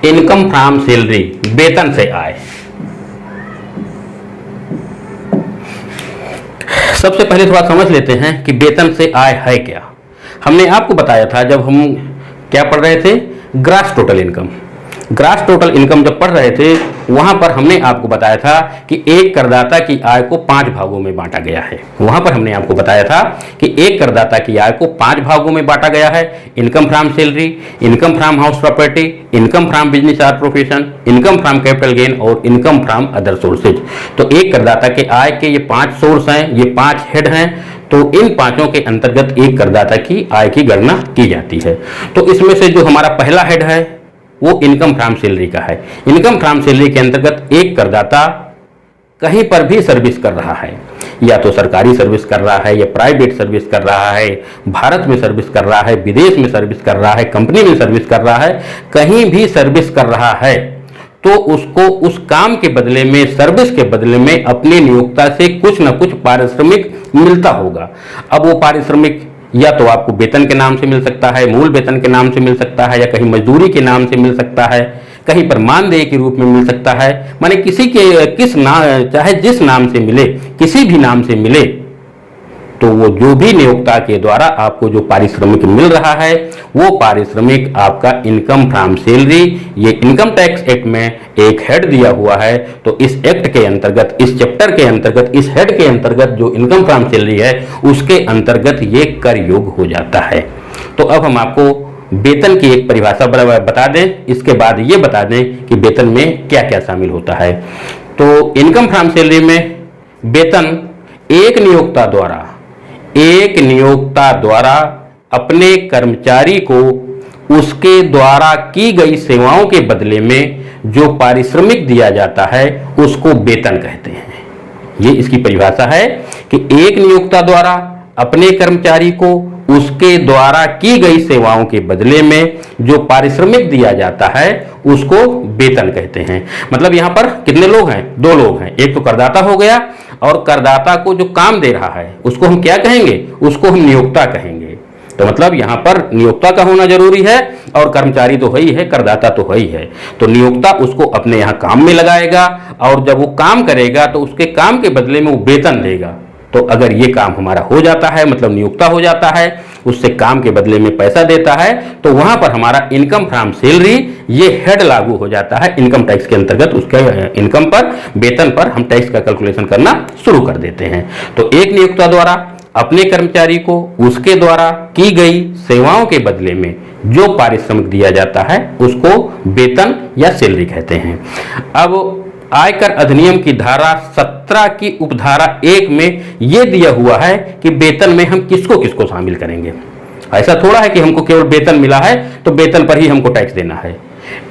Income from salary, वेतन से आय। सबसे पहले थोड़ा समझ लेते हैं कि वेतन से आय है क्या। हमने आपको बताया था जब हम क्या पढ़ रहे थे, grass total income. Grass total income जब पढ़ रहे थे वहां पर हमने आपको बताया था कि एक करदाता की आय को 5 भागों में बांटा गया है। वहां पर हमने आपको बताया था कि एक करदाता की आय को 5 भागों में बांटा गया है। Income from salary, income from house property, income from business और profession, income from capital gain और इनकम फ्रॉम अदर सोर्सेज। तो एक करदाता के आय के ये 5 सोर्स हैं, ये 5 हेड हैं। तो इन पांचों के अंतर्गत एक करदाता की आय की गणना की जाती है। तो इसमें से जो हमारा पहला हेड है वो इनकम फ्रॉम सैलरी का है। इनकम फ्रॉम सैलरी के अंतर्गत एक करदाता कहीं पर भी सर्विस कर रहा है, या तो सरकारी सर्विस कर रहा है या प्राइवेट सर्विस कर रहा है, भारत में सर्विस कर रहा है, विदेश में सर्विस कर रहा है, कंपनी में सर्विस कर रहा है, कहीं भी सर्विस कर रहा है, तो उसको उस काम के बदले में, सर्विस के बदले में अपने नियोक्ता से कुछ न कुछ पारिश्रमिक मिलता होगा। अब वो पारिश्रमिक या तो आपको वेतन के नाम से मिल सकता है, मूल वेतन के नाम से मिल सकता है, या कहीं मजदूरी के नाम से मिल सकता है, कहीं पर मानदेय के रूप में मिल सकता है। माने किसी के किस नाम, चाहे जिस नाम से मिले, किसी भी नाम से मिले, तो वो जो भी नियोक्ता के द्वारा आपको जो पारिश्रमिक मिल रहा है वो पारिश्रमिक आपका इनकम फ्रॉम सैलरी, ये इनकम टैक्स एक्ट में एक हेड दिया हुआ है। तो इस एक्ट के अंतर्गत, इस चैप्टर के अंतर्गत, इस हेड के अंतर्गत जो इनकम फ्रॉम सैलरी है उसके अंतर्गत ये कर योग हो जाता है। तो अब हम आपको वेतन की एक परिभाषा बता दें, इसके बाद ये बता दें कि वेतन में क्या क्या शामिल होता है। तो इनकम फ्रॉम सैलरी में वेतन एक नियोक्ता द्वारा अपने कर्मचारी को उसके द्वारा की गई सेवाओं के बदले में जो पारिश्रमिक दिया जाता है उसको वेतन कहते हैं। ये इसकी परिभाषा है कि एक नियोक्ता द्वारा अपने कर्मचारी को उसके द्वारा की गई सेवाओं के बदले में जो पारिश्रमिक दिया जाता है उसको वेतन कहते हैं। मतलब यहां पर कितने लोग हैं? 2 लोग हैं। एक तो करदाता हो गया, और करदाता को जो काम दे रहा है उसको हम क्या कहेंगे? उसको हम नियोक्ता कहेंगे। तो मतलब यहां पर नियोक्ता का होना जरूरी है, और कर्मचारी तो है ही है, करदाता तो है ही है। तो नियोक्ता उसको अपने यहां काम में लगाएगा, और जब वो काम करेगा तो उसके काम के बदले में वो वेतन देगा। तो अगर ये काम हमारा हो जाता है, मतलब नियोक्ता हो जाता है, उससे काम के बदले में पैसा देता है, तो वहां पर हमारा इनकम फ्रॉम सैलरी ये हेड लागू हो जाता है। इनकम टैक्स के अंतर्गत उसके इनकम पर, वेतन पर हम टैक्स का कैलकुलेशन करना शुरू कर देते हैं। तो एक नियोक्ता द्वारा अपने कर्मचारी को उसके द्वारा की गई सेवाओं के बदले में जो पारिश्रमिक दिया जाता है उसको वेतन या सैलरी कहते हैं। अब आयकर अधिनियम की धारा 17 की उपधारा 1 में यह दिया हुआ है कि वेतन में हम किसको किसको शामिल करेंगे। ऐसा थोड़ा है कि हमको केवल वेतन मिला है तो वेतन पर ही हमको टैक्स देना है।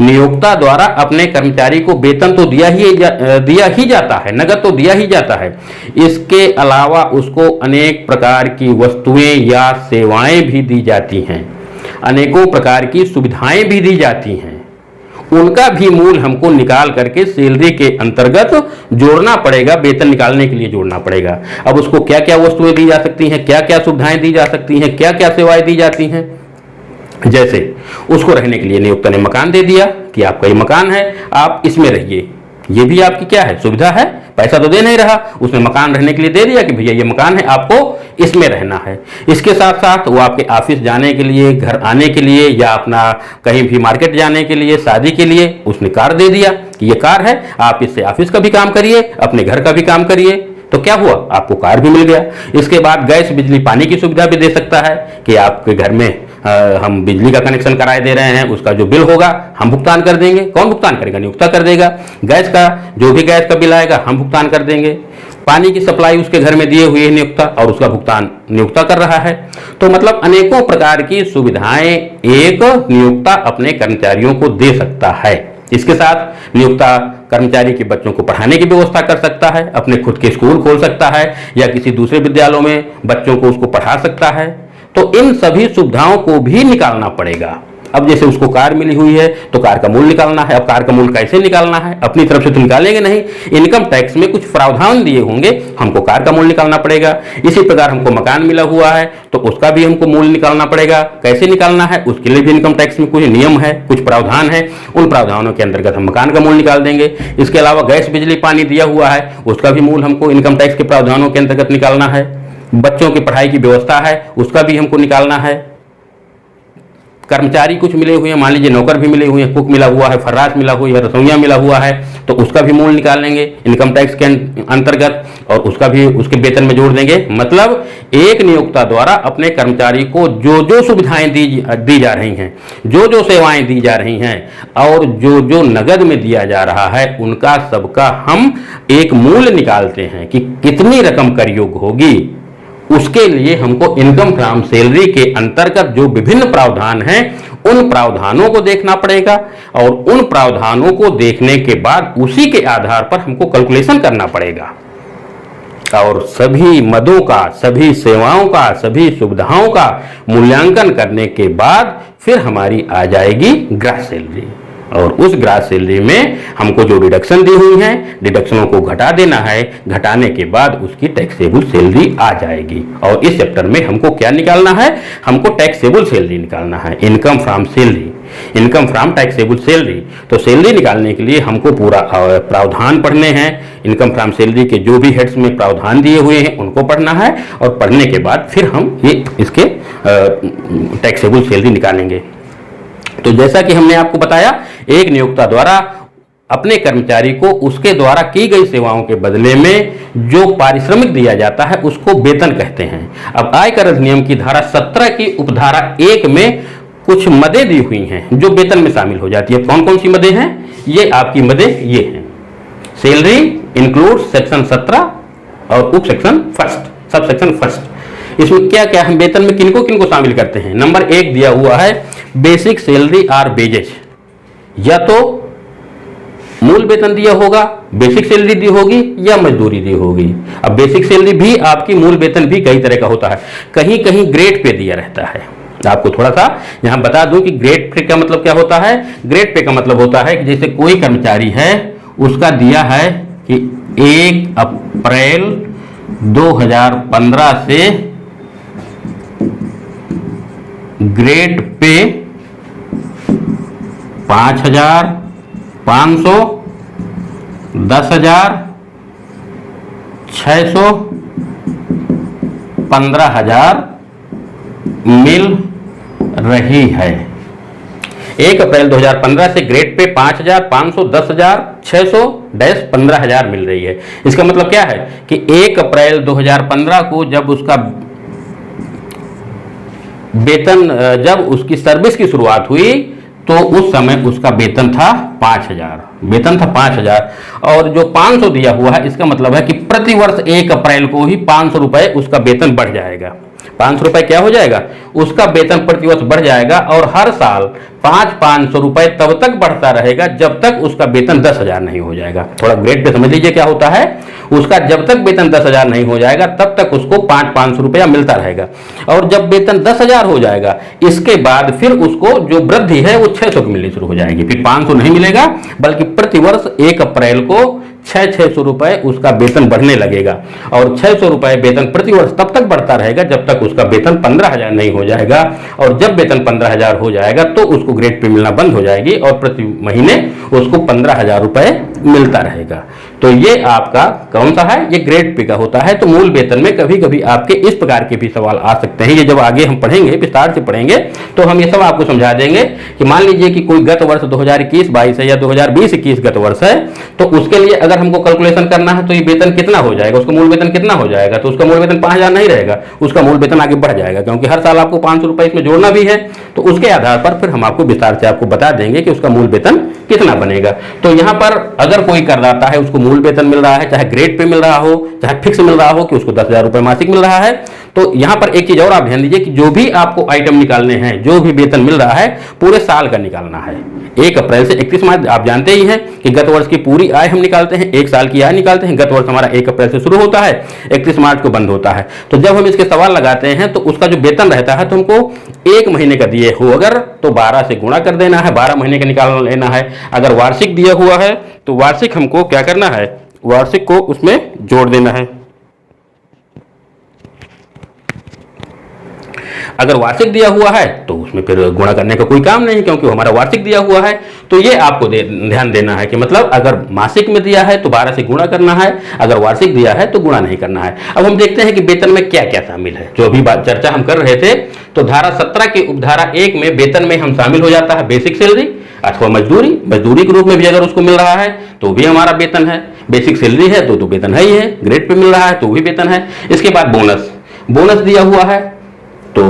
नियोक्ता द्वारा अपने कर्मचारी को वेतन तो दिया ही जाता है, नगद तो दिया ही जाता है। इसके अलावा उसको अनेक प्रकार की वस्तुएं या सेवाएं भी दी जाती हैं, अनेकों प्रकार की सुविधाएं भी दी जाती हैं। उनका भी मूल हमको निकाल करके सैलरी के अंतर्गत जोड़ना पड़ेगा, वेतन निकालने के लिए जोड़ना पड़ेगा। अब उसको क्या क्या वस्तुएं दी जा सकती हैं, क्या क्या सुविधाएं दी जा सकती हैं, क्या क्या सेवाएं दी जाती हैं। जैसे उसको रहने के लिए नियोक्ता ने मकान दे दिया कि आपका ये मकान है, आप इसमें रहिए। ये भी आपकी क्या है? सुविधा है। पैसा तो दे नहीं रहा, उसने मकान रहने के लिए दे दिया कि भैया ये मकान है, आपको इसमें रहना है। इसके साथ साथ वो आपके ऑफिस जाने के लिए, घर आने के लिए, या अपना कहीं भी मार्केट जाने के लिए, शादी के लिए उसने कार दे दिया कि ये कार है, आप इससे ऑफिस का भी काम करिए, अपने घर का भी काम करिए। तो क्या हुआ? आपको कार भी मिल गया। इसके बाद गैस, बिजली, पानी की सुविधा भी दे सकता है कि आपके घर में हम बिजली का कनेक्शन कराए दे रहे हैं, उसका जो बिल होगा हम भुगतान कर देंगे। कौन भुगतान करेगा? नियोक्ता कर देगा। गैस का जो भी गैस का बिल आएगा हम भुगतान कर देंगे। पानी की सप्लाई उसके घर में दिए हुए है नियोक्ता, और उसका भुगतान नियोक्ता कर रहा है। तो मतलब अनेकों प्रकार की सुविधाएं एक नियोक्ता अपने कर्मचारियों को दे सकता है। इसके साथ नियोक्ता कर्मचारी के बच्चों को पढ़ाने की व्यवस्था कर सकता है, अपने खुद के स्कूल खोल सकता है, या किसी दूसरे विद्यालयों में बच्चों को उसको पढ़ा सकता है। तो इन सभी सुविधाओं को भी निकालना पड़ेगा। अब जैसे उसको कार मिली हुई है तो कार का मूल्य निकालना है। अब कार का मूल्य कैसे निकालना है, अपनी तरफ से तो निकालेंगे नहीं, इनकम टैक्स में कुछ प्रावधान दिए होंगे, हमको कार का मूल्य निकालना पड़ेगा। इसी प्रकार हमको मकान मिला हुआ है तो उसका भी हमको मूल्य निकालना पड़ेगा। कैसे निकालना है, उसके लिए भी इनकम टैक्स में कुछ नियम है, कुछ प्रावधान है, उन प्रावधानों के अंतर्गत हम मकान का मूल्य निकाल देंगे। इसके अलावा गैस बिजली पानी दिया हुआ है, उसका भी मूल्य हमको इनकम टैक्स के प्रावधानों के अंतर्गत निकालना है। बच्चों की पढ़ाई की व्यवस्था है, उसका भी हमको निकालना है। कर्मचारी कुछ मिले हुए हैं, मान लीजिए नौकर भी मिले हुए हैं, कुक मिला हुआ है, फर्राश मिला हुआ है, रसोइया मिला हुआ है, तो उसका भी मूल्य निकाल लेंगे इनकम टैक्स के अंतर्गत और उसका भी उसके वेतन में जोड़ देंगे। मतलब एक नियोक्ता द्वारा अपने कर्मचारी को जो जो सुविधाएं दी जा रही हैं, जो जो सेवाएं दी जा रही हैं और जो जो नगद में दिया जा रहा है, उनका सबका हम एक मूल्य निकालते हैं कि कितनी रकम कर योग्य होगी। उसके लिए हमको इनकम फ्रॉम सैलरी के अंतर्गत जो विभिन्न प्रावधान हैं, उन प्रावधानों को देखना पड़ेगा और उन प्रावधानों को देखने के बाद उसी के आधार पर हमको कैलकुलेशन करना पड़ेगा और सभी मदों का, सभी सेवाओं का, सभी सुविधाओं का मूल्यांकन करने के बाद फिर हमारी आ जाएगी ग्रॉस सैलरी और उस ग्रॉस सैलरी में हमको जो डिडक्शन दी हुई है, डिडक्शनों को घटा देना है। घटाने के बाद उसकी टैक्सेबल सैलरी आ जाएगी। और इस चैप्टर में हमको क्या निकालना है, हमको टैक्सेबल सैलरी निकालना है, income from salary, income from taxable salary. तो सैलरी निकालने के लिए हमको पूरा प्रावधान पढ़ने हैं, इनकम फ्रॉम सैलरी के जो भी हेड्स में प्रावधान दिए हुए हैं उनको पढ़ना है और पढ़ने के बाद फिर हम ये इसके टैक्सेबल सैलरी निकालेंगे। तो जैसा कि हमने आपको बताया, एक नियोक्ता द्वारा अपने कर्मचारी को उसके द्वारा की गई सेवाओं के बदले में जो पारिश्रमिक दिया जाता है उसको वेतन कहते हैं। अब आयकर अधिनियम की धारा 17 की उपधारा 1 में कुछ मदें दी हुई हैं जो वेतन में शामिल हो जाती है। कौन कौन सी मदें हैं? ये आपकी मदें ये हैं। सैलरी इंक्लूड सेक्शन 17 और उप section first, sub section first. इसमें क्या क्या हम वेतन में किनको किनको शामिल करते हैं। नंबर 1 दिया हुआ है बेसिक सैलरी आर वेजेज, या तो मूल वेतन दिया होगा, बेसिक सैलरी दी होगी या मजदूरी दी होगी। अब बेसिक सैलरी भी आपकी मूल वेतन भी कई तरह का होता है, कहीं कहीं ग्रेड पे दिया रहता है। आपको थोड़ा सा यहां बता दूं कि ग्रेड पे का मतलब क्या होता है। ग्रेड पे का मतलब होता है कि जैसे कोई कर्मचारी है, उसका दिया है कि 1 अप्रैल 2015 से ग्रेड पे 5,000, 500, 10,000, 600, 15,000 मिल रही है। 1 अप्रैल 2015 से ग्रेड पे 5,000, 500, 10,000, 600 15,000 मिल रही है। इसका मतलब क्या है कि 1 अप्रैल 2015 को जब उसका वेतन, जब उसकी सर्विस की शुरुआत हुई तो उस समय उसका वेतन था 5,000, वेतन था 5,000 और जो 500 दिया हुआ है इसका मतलब है कि प्रतिवर्ष 1 अप्रैल को ही 500 रुपए उसका वेतन बढ़ जाएगा। 500 रुपए क्या हो जाएगा, उसका वेतन प्रतिवर्ष बढ़ जाएगा और हर साल 500 रुपए तब तक बढ़ता रहेगा जब तक उसका वेतन 10,000 नहीं हो जाएगा। थोड़ा ग्रेड पे समझ लीजिए क्या होता है। उसका जब तक वेतन 10,000 नहीं हो जाएगा तब तक उसको 500 रुपया मिलता रहेगा और जब वेतन 10,000 हो जाएगा इसके बाद फिर उसको जो वृद्धि है वो 600 की मिलनी शुरू हो जाएगी। फिर 500 नहीं मिलेगा बल्कि प्रतिवर्ष 1 अप्रैल को 600 रुपए उसका वेतन बढ़ने लगेगा और 600 रुपए वेतन प्रतिवर्ष तब तक बढ़ता रहेगा जब तक उसका वेतन 15,000 नहीं हो जाएगा और जब वेतन 15,000 हो जाएगा तो उसको ग्रेड पे मिलना बंद हो जाएगी और प्रति महीने उसको 15,000 रुपए मिलता रहेगा। तो ये आपका कौन सा है, ये ग्रेड पे का होता है। तो मूल वेतन में कभी कभी आपके इस प्रकार के भी सवाल आ सकते हैं। ये जब आगे हम पढ़ेंगे, विस्तार से पढ़ेंगे तो हम ये सब आपको समझा देंगे कि मान लीजिए कि कोई गत वर्ष 2021-22 है या 2020-21 गत वर्ष है, तो उसके लिए अगर हमको कैलकुलेशन करना है तो ये वेतन कितना हो जाएगा, उसका मूल वेतन कितना हो जाएगा। तो उसका मूल वेतन 5,000 नहीं रहेगा, उसका मूल वेतन आगे बढ़ जाएगा क्योंकि हर साल आपको 500 रुपए इसमें जोड़ना भी है। तो उसके आधार पर फिर हम आपको विस्तार से आपको बता देंगे कि उसका मूल वेतन कितना बनेगा। तो यहाँ पर अगर कोई करदाता है उसको मूल वेतन मिल रहा है, चाहे ग्रेड पे मिल रहा हो चाहे फिक्स मिल रहा हो कि उसको 10,000 रुपए मासिक मिल रहा है, तो यहाँ पर एक चीज और आप ध्यान दीजिए कि जो भी आपको आइटम निकालने हैं, जो भी वेतन मिल रहा है पूरे साल का निकालना है। 1 अप्रैल से 31 मार्च आप जानते ही हैं कि गत वर्ष की पूरी आय हम निकालते हैं, 1 साल की आय निकालते हैं। गत वर्ष हमारा 1 अप्रैल से शुरू होता है, 31 मार्च को बंद होता है। तो जब हम इसके सवाल लगाते हैं तो उसका जो वेतन रहता है तो हमको 1 महीने का दिए हो अगर तो 12 से गुणा कर देना है, 12 महीने का निकाल लेना है। अगर वार्षिक दिया हुआ है तो वार्षिक हमको क्या करना है, वार्षिक को उसमें जोड़ देना है। अगर वार्षिक दिया हुआ है तो उसमें फिर गुणा करने का कोई काम नहीं, क्योंकि हमारा वार्षिक दिया हुआ है। तो ये आपको ध्यान देना है कि मतलब अगर मासिक में दिया है तो 12 से गुणा करना है, अगर वार्षिक दिया है तो गुणा नहीं करना है। अब हम देखते हैं कि वेतन में क्या क्या शामिल है। जो अभी चर्चा हम कर रहे थे, तो धारा 17 के उपधारा 1 में वेतन में हम शामिल हो जाता है बेसिक सैलरी अथवा मजदूरी। मजदूरी के रूप में भी अगर उसको मिल रहा है तो भी हमारा वेतन है। बेसिक सैलरी है तो वेतन है ही है, ग्रेड पे मिल रहा है तो भी वेतन है। इसके बाद बोनस, बोनस दिया हुआ है तो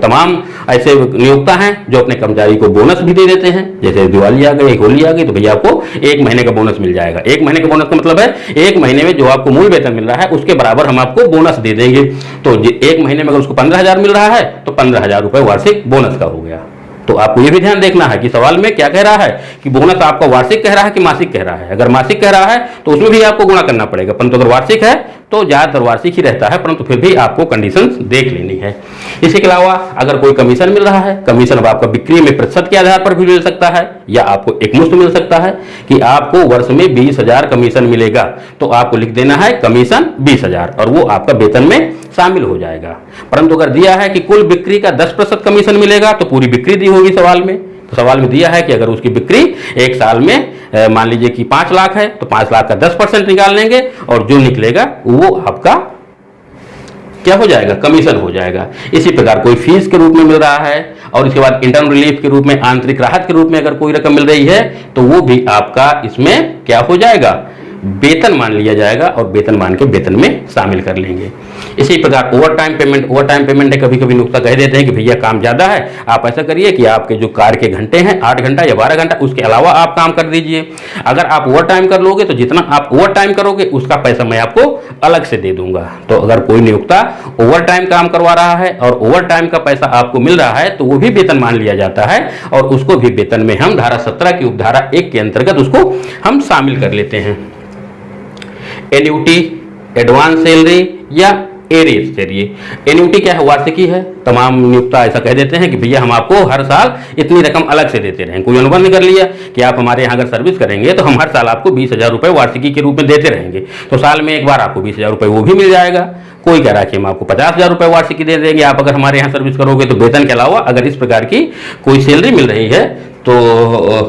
तमाम ऐसे नियोक्ता हैं जो अपने कर्मचारी को बोनस भी दे देते हैं। जैसे दिवाली आ गई, होली आ गई, तो भैया आपको 1 महीने का बोनस मिल जाएगा। 1 महीने का बोनस का मतलब है 1 महीने में जो आपको मूल वेतन मिल रहा है उसके बराबर हम आपको बोनस दे देंगे। तो 1 महीने में अगर उसको 15,000 मिल रहा है तो 15,000 रुपए वार्षिक बोनस का हो गया। तो आपको ये भी ध्यान देखना है कि सवाल में क्या कह रहा है कि बोनस आपका वार्षिक कह रहा है कि मासिक कह रहा है। अगर मासिक कह रहा है तो उसमें भी आपको गुणा करना पड़ेगा, परंतु अगर वार्षिक है तो ज्यादातर वार्षिक ही रहता है, परंतु फिर भी आपको कंडीशंस देख लेनी है। इसके अलावा अगर कोई कमीशन मिल रहा है, कमीशन अब आपका बिक्री में प्रतिशत के आधार पर भी मिल सकता है या आपको एकमुश्त मिल सकता है कि आपको वर्ष में 20,000 कमीशन मिलेगा, तो आपको लिख देना है कमीशन 20,000 और वो आपका वेतन में शामिल हो जाएगा। परंतु अगर दिया है कि कुल बिक्री का 10% कमीशन मिलेगा तो पूरी बिक्री दी होगी सवाल में। तो सवाल में दिया है कि अगर उसकी बिक्री एक साल में मान लीजिए कि 5 लाख है तो 5 लाख का 10% निकाल लेंगे और जो निकलेगा वो आपका क्या हो जाएगा, कमीशन हो जाएगा। इसी प्रकार कोई फीस के रूप में मिल रहा है और इसके बाद इंटर्न रिलीफ के रूप में, आंतरिक राहत के रूप में अगर कोई रकम मिल रही है तो वो भी आपका इसमें क्या हो जाएगा, वेतन मान लिया जाएगा और वेतन मान के वेतन में शामिल कर लेंगे। इसी प्रकार over time payment, over time payment है कभी कभी नुकता कह देते हैं कि भैया काम ज्यादा है, आप ऐसा करिए कि आपके जो कार्य के घंटे हैं 8 घंटा या 12 घंटा उसके अलावा आप काम कर दीजिए। अगर आप ओवर टाइम कर लोगे तो जितना आप ओवर टाइम करोगे उसका पैसा मैं आपको अलग से दे दूंगा। तो अगर कोई नियोक्ता ओवर टाइम काम करवा रहा है और ओवर टाइम का पैसा आपको मिल रहा है तो वो भी वेतन मान लिया जाता है और उसको भी वेतन में हम धारा 17 की उपधारा 1 के अंतर्गत उसको हम शामिल कर लेते हैं। एन्युटी, एडवांस सैलरी या एरियर्स सैलरी। एन्युटी क्या है, वार्षिकी है। तमाम नियोक्ता ऐसा कह देते हैं कि भैया हम आपको हर साल इतनी रकम अलग से देते रहें। कोई अनुबंध कर लिया कि आप हमारे यहाँ अगर सर्विस करेंगे तो हम हर साल आपको 20,000 रुपए वार्षिकी के रूप में देते रहेंगे, तो साल में एक बार आपको 20,000 रुपए वो भी मिल जाएगा। कोई कह रहा है कि हम आपको 50,000 रुपए वार्षिकी दे देंगे आप अगर हमारे यहाँ सर्विस करोगे। तो वेतन के अलावा अगर इस प्रकार की कोई सैलरी मिल रही है तो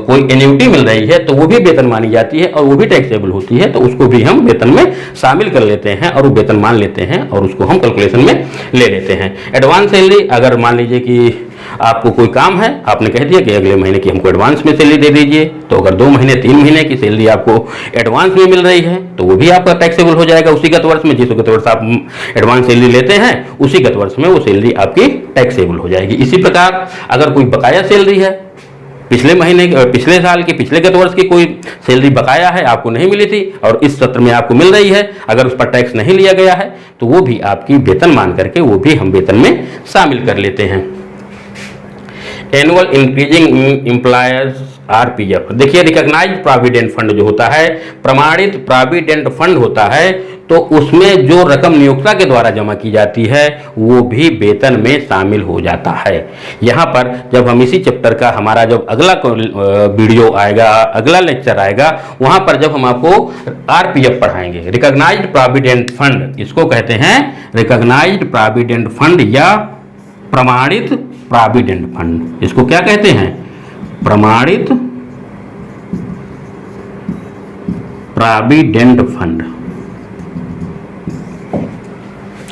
कोई एन्युटी मिल रही है तो वो भी वेतन मानी जाती है और वो भी टैक्सेबल होती है, तो उसको भी हम वेतन में शामिल कर लेते हैं और वो वेतन मान लेते हैं और उसको हम कैलकुलेशन में ले लेते हैं। एडवांस सैलरी, अगर मान लीजिए कि आपको कोई काम है, आपने कह दिया कि अगले महीने की हमको एडवांस में सैलरी दे दीजिए, तो अगर 2 महीने 3 महीने की सैलरी आपको एडवांस में मिल रही है तो वो भी आपका टैक्सेबल हो जाएगा उसी गत वर्ष में। जिस गत वर्ष आप एडवांस सैलरी लेते हैं उसी गत वर्ष में वो सैलरी आपकी टैक्सेबल हो जाएगी। इसी प्रकार अगर कोई बकाया सैलरी है, पिछले महीने, पिछले साल की, पिछले गत वर्ष की कोई सैलरी बकाया है, आपको नहीं मिली थी और इस सत्र में आपको मिल रही है, अगर उस पर टैक्स नहीं लिया गया है तो वो भी आपकी वेतन मान करके वो भी हम वेतन में शामिल कर लेते हैं। एनुअल इंक्रीजिंग एम्प्लॉयर्स RPF, देखिए रिकॉग्नाइज्ड प्रोविडेंट फंड जो होता है, प्रमाणित प्रोविडेंट फंड होता है, तो उसमें जो रकम नियोक्ता के द्वारा जमा की जाती है वो भी वेतन में शामिल हो जाता है। यहाँ पर जब हम इसी चैप्टर का हमारा जब अगला वीडियो आएगा, अगला लेक्चर आएगा, वहाँ पर जब हम आपको RPF पढ़ाएंगे, रिकॉग्नाइज्ड प्रोविडेंट फंड, इसको कहते हैं रिकॉग्नाइज्ड प्रोविडेंट फंड या प्रमाणित प्रोविडेंट फंड। इसको क्या कहते हैं, प्रमाणित प्रोविडेंट फंड।